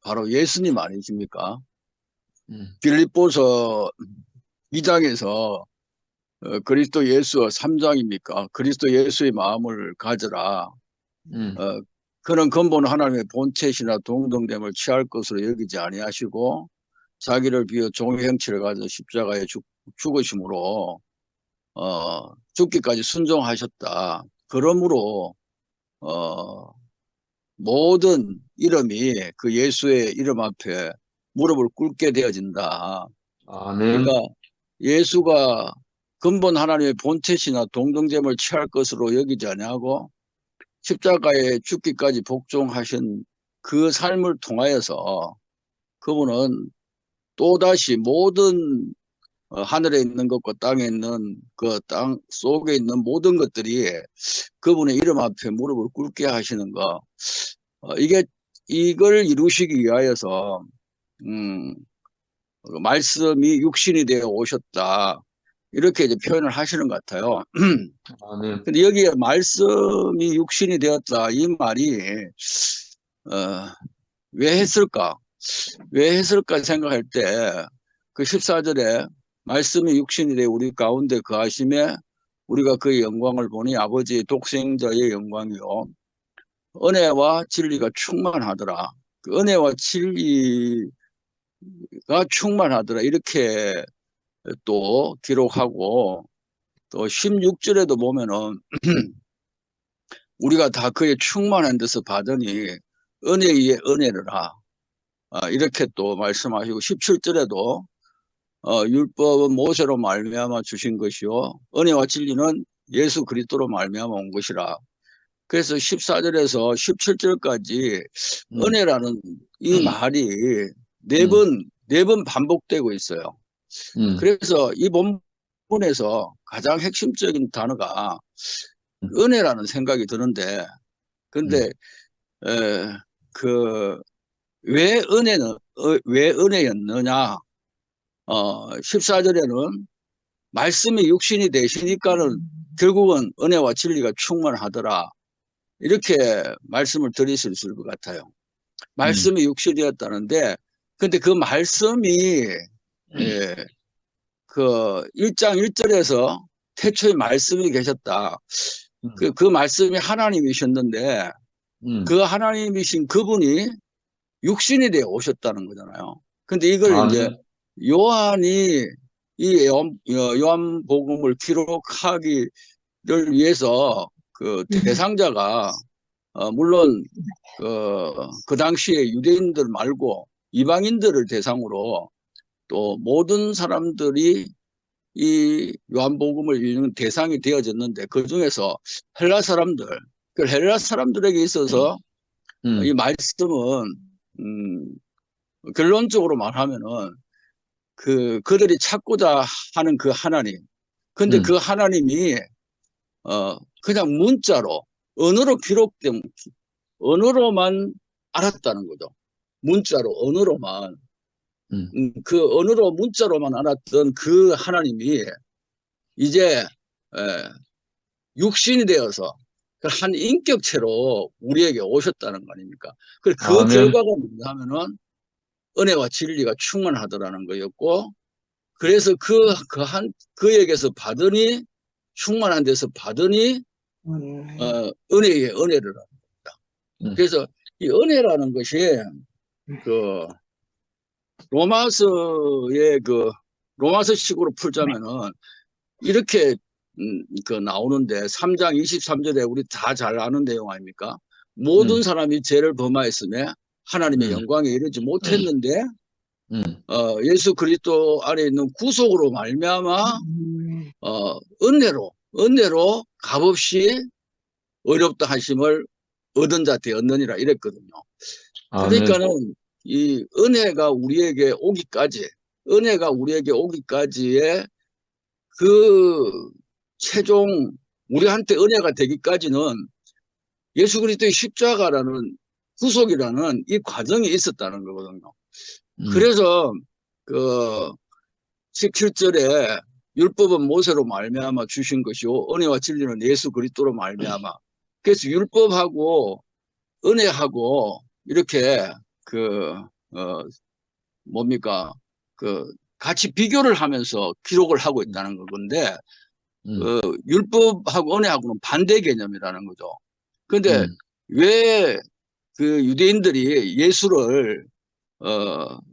바로 예수님 아니십니까? 빌립보서 2장에서 그리스도 예수 3장입니까? 그리스도 예수의 마음을 가져라. 그는 근본 하나님의 본체시나 동등됨을 취할 것으로 여기지 아니하시고 자기를 비워 종의 형체를 가져 십자가에 죽으심으로 죽기까지 순종하셨다. 그러므로 모든 이름이 그 예수의 이름 앞에 무릎을 꿇게 되어진다. 아멘. 그러니까 예수가 근본 하나님의 본체시나 동등됨을 취할 것으로 여기지 아니하고 십자가에 죽기까지 복종하신 그 삶을 통하여서 그분은 또다시 모든 하늘에 있는 것과 땅에 있는 그 땅 속에 있는 모든 것들이 그분의 이름 앞에 무릎을 꿇게 하시는 거, 이걸 이루시기 위하여서 말씀이 육신이 되어 오셨다, 이렇게 이제 표현을 하시는 것 같아요. 아멘. 근데 여기에 말씀이 육신이 되었다, 이 말이 왜 했을까? 왜 했을까 생각할 때 그 14절에 말씀이 육신이 되어 우리 가운데 거하심에 우리가 그의 영광을 보니 아버지의 독생자의 영광이요 은혜와 진리가 충만하더라. 그 은혜와 진리가 충만하더라, 이렇게 또 기록하고, 또 16절에도 보면은 우리가 다 그의 충만한 데서 받으니 은혜 위에 은혜를 이렇게 또 말씀하시고, 17절에도 율법은 모세로 말미암아 주신 것이요 은혜와 진리는 예수 그리스도로 말미암아 온 것이라. 그래서 14절에서 17절까지 은혜라는 이 말이 네 번 반복되고 있어요. 그래서 이 본문에서 가장 핵심적인 단어가 은혜라는 생각이 드는데, 근데 왜 은혜였느냐? 14절에는 말씀이 육신이 되시니까는 결국은 은혜와 진리가 충만하더라, 이렇게 말씀을 드릴 수 있을 것 같아요. 말씀이 육신이 되었다는데, 근데 그 말씀이 그 1장 1절에서 태초에 말씀이 계셨다. 그 말씀이 하나님이셨는데 그 하나님이신 그분이 육신이 되어 오셨다는 거잖아요. 근데 이걸 이제 요한이 이 요한복음을 기록하기를 위해서 그 대상자가 물론 그 당시에 유대인들 말고 이방인들을 대상으로 또 모든 사람들이 이 요한복음을 읽는 대상이 되어졌는데, 그 중에서 헬라 사람들, 그 헬라 사람들에게 있어서 이 말씀은 결론적으로 말하면은 그들이 찾고자 하는 그 하나님, 근데 그 하나님이 그냥 문자로 언어로 기록된 언어로만 알았다는 거죠. 문자로 언어로만 그 언어로 문자로만 알았던 그 하나님이 이제 육신이 되어서 한 인격체로 우리에게 오셨다는 거 아닙니까? 그 결과가 뭐냐면은 은혜와 진리가 충만하더라는 거였고, 그래서 그에게서 받으니 충만한 데서 받으니 은혜에 은혜를 합니다. 그래서 이 은혜라는 것이 그 로마서의 그 로마서식으로 풀자면은 이렇게 그 나오는데, 3장 23절에 우리 다 잘 아는 내용 아닙니까? 모든 사람이 죄를 범하였으며 하나님의 영광에 이르지 못했는데 예수 그리스도 안에 있는 구속으로 말미암아 은혜로 값없이 어렵다 하심을 얻은 자 되었느니라, 이랬거든요. 그러니까는 이 은혜가 우리에게 오기까지의 그 최종 우리한테 은혜가 되기까지는 예수 그리스도의 십자가라는 구속이라는 이 과정이 있었다는 거거든요. 그래서 그 17절에 율법은 모세로 말미암아 주신 것이요 은혜와 진리는 예수 그리스도로 말미암아. 그래서 율법하고 은혜하고 이렇게 같이 비교를 하면서 기록을 하고 있다는 건데, 율법하고 은혜하고는 반대 개념이라는 거죠. 근데 왜 그 유대인들이 예수를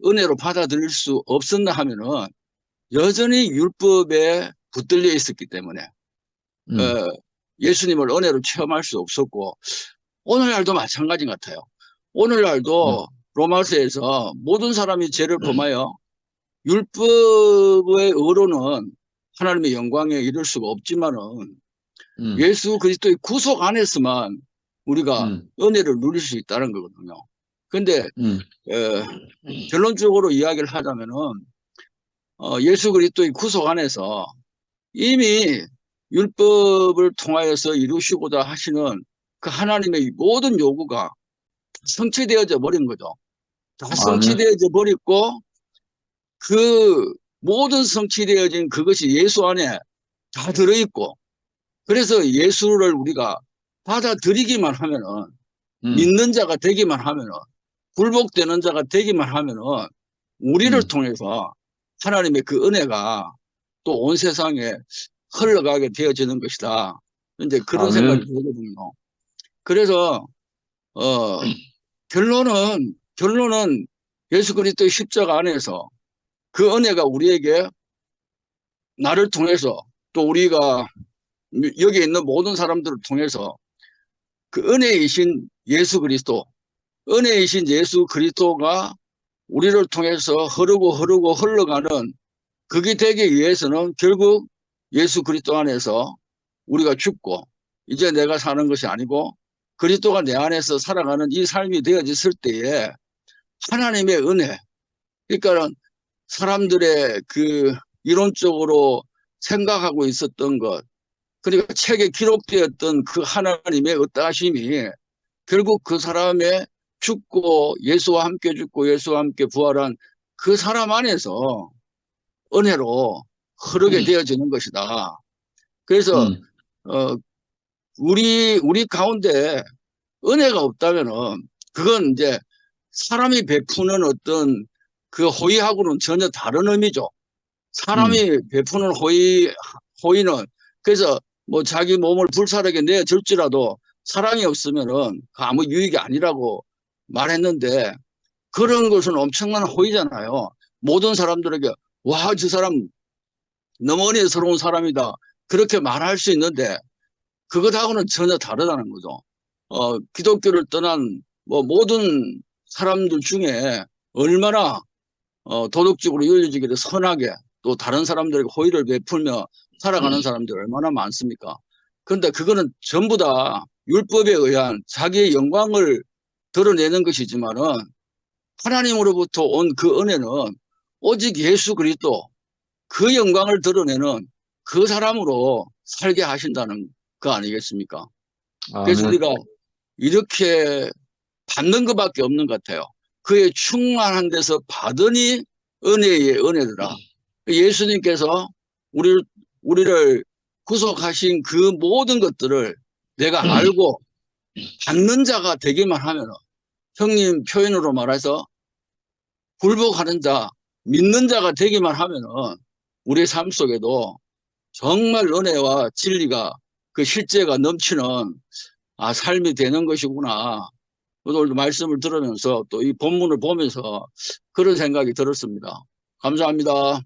은혜로 받아들일 수 없었나 하면은 여전히 율법에 붙들려 있었기 때문에 예수님을 은혜로 체험할 수 없었고, 오늘날도 마찬가지 같아요. 오늘날도 로마서에서 모든 사람이 죄를 범하여 율법의 의로는 하나님의 영광에 이를 수가 없지만은 예수 그리스도의 구속 안에서만 우리가 은혜를 누릴 수 있다는 거거든요. 근데 결론적으로 이야기를 하자면은 예수 그리스도의 구속 안에서 이미 율법을 통하여서 이루시고자 하시는 그 하나님의 모든 요구가 성취되어져 버린 거죠. 다 성취되어져 버렸고, 그 모든 성취되어진 그것이 예수 안에 다 들어있고, 그래서 예수를 우리가 받아들이기만 하면은, 믿는 자가 되기만 하면은, 굴복되는 자가 되기만 하면은, 우리를 통해서 하나님의 그 은혜가 또 온 세상에 흘러가게 되어지는 것이다. 이제 그런 생각이 들거든요. 그래서 결론은 예수 그리스도의 십자가 안에서 그 은혜가 우리에게 나를 통해서 또 우리가 여기 있는 모든 사람들을 통해서 그 은혜이신 예수 그리스도가 우리를 통해서 흐르고 흘러가는 그게 되기 위해서는 결국 예수 그리스도 안에서 우리가 죽고 이제 내가 사는 것이 아니고 그리스도가 내 안에서 살아가는 이 삶이 되어졌을 때에 하나님의 은혜, 그러니까 사람들의 그 이론적으로 생각하고 있었던 것, 그리고 책에 기록되었던 그 하나님의 어떠하심이 결국 그 사람의 죽고 예수와 함께 죽고 예수와 함께 부활한 그 사람 안에서 은혜로 흐르게 되어지는 것이다. 그래서 우리 가운데 은혜가 없다면은 그건 이제 사람이 베푸는 어떤 그 호의하고는 전혀 다른 의미죠. 사람이 베푸는 호의는 그래서 뭐 자기 몸을 불사르게 내줄지라도 사랑이 없으면은 아무 유익이 아니라고 말했는데, 그런 것은 엄청난 호의잖아요. 모든 사람들에게 와, 저 사람 너무 은혜스러운 사람이다, 그렇게 말할 수 있는데 그것하고는 전혀 다르다는 거죠. 기독교를 떠난 뭐 모든 사람들 중에 얼마나 도덕적으로 윤리적으로 선하게 또 다른 사람들에게 호의를 베풀며 살아가는 사람들이 얼마나 많습니까? 그런데 그거는 전부 다 율법에 의한 자기의 영광을 드러내는 것이지만은 하나님으로부터 온 그 은혜는 오직 예수 그리스도 그 영광을 드러내는 그 사람으로 살게 하신다는 거 아니겠습니까? 그래서 우리가 이렇게 받는 것밖에 없는 것 같아요. 그의 충만한 데서 받으니 은혜의 은혜더라. 예수님께서 우리를 구속하신 그 모든 것들을 내가 알고 받는 자가 되기만 하면, 형님 표현으로 말해서 굴복하는 자, 믿는 자가 되기만 하면 우리의 삶 속에도 정말 은혜와 진리가 그 실제가 넘치는 삶이 되는 것이구나. 오늘도 말씀을 들으면서 또 이 본문을 보면서 그런 생각이 들었습니다. 감사합니다.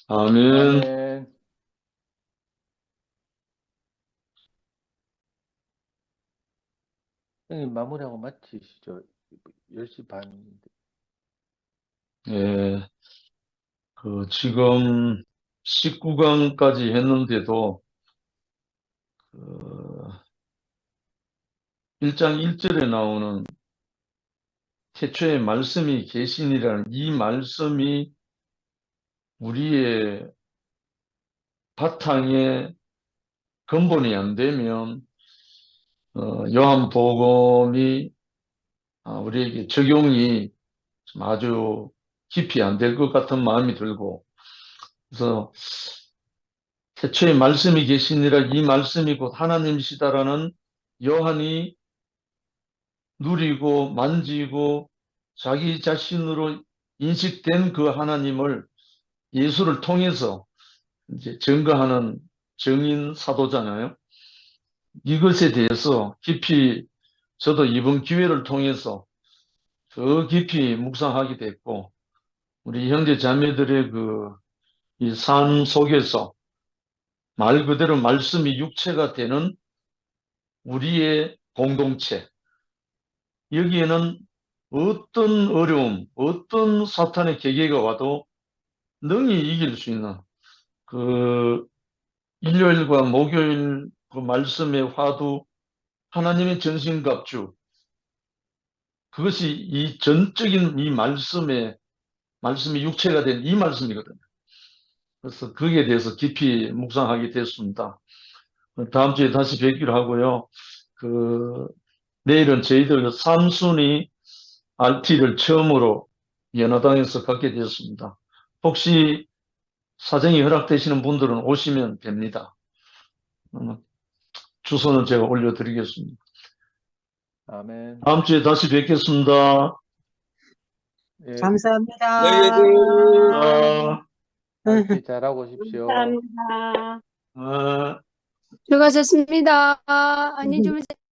아멘. 형님 마무리하고 마치시죠. 10시 반인데. 예. 지금 19강까지 했는데도 1장 1절에 나오는 태초에 말씀이 계시니라는 이 말씀이 우리의 바탕에 근본이 안 되면 요한복음이 우리에게 적용이 좀 아주 깊이 안 될 것 같은 마음이 들고, 그래서 태초에 말씀이 계시니라 이 말씀이 곧 하나님이시다라는 요한이 누리고 만지고 자기 자신으로 인식된 그 하나님을 예수를 통해서 이제 증거하는 정인 사도잖아요. 이것에 대해서 깊이 저도 이번 기회를 통해서 더 깊이 묵상하게 됐고, 우리 형제 자매들의 이 삶 속에서 말 그대로 말씀이 육체가 되는 우리의 공동체, 여기에는 어떤 어려움, 어떤 사탄의 계계가 와도 능히 이길 수 있는 일요일과 목요일 그 말씀의 화두, 하나님의 전신갑주, 그것이 이 전적인 이 말씀이 육체가 된 이 말씀이거든요. 그래서 거기에 대해서 깊이 묵상하게 됐습니다. 다음 주에 다시 뵙기로 하고요. 내일은 저희들 3순위 RT를 처음으로 연화당에서 갖게 되었습니다. 혹시 사정이 허락되시는 분들은 오시면 됩니다. 주소는 제가 올려드리겠습니다. 아멘. 다음 주에 다시 뵙겠습니다. 예, 감사합니다. RT 잘하고 오십시오. 감사합니다. 아. 수고하셨습니다. 안녕히 주무세요.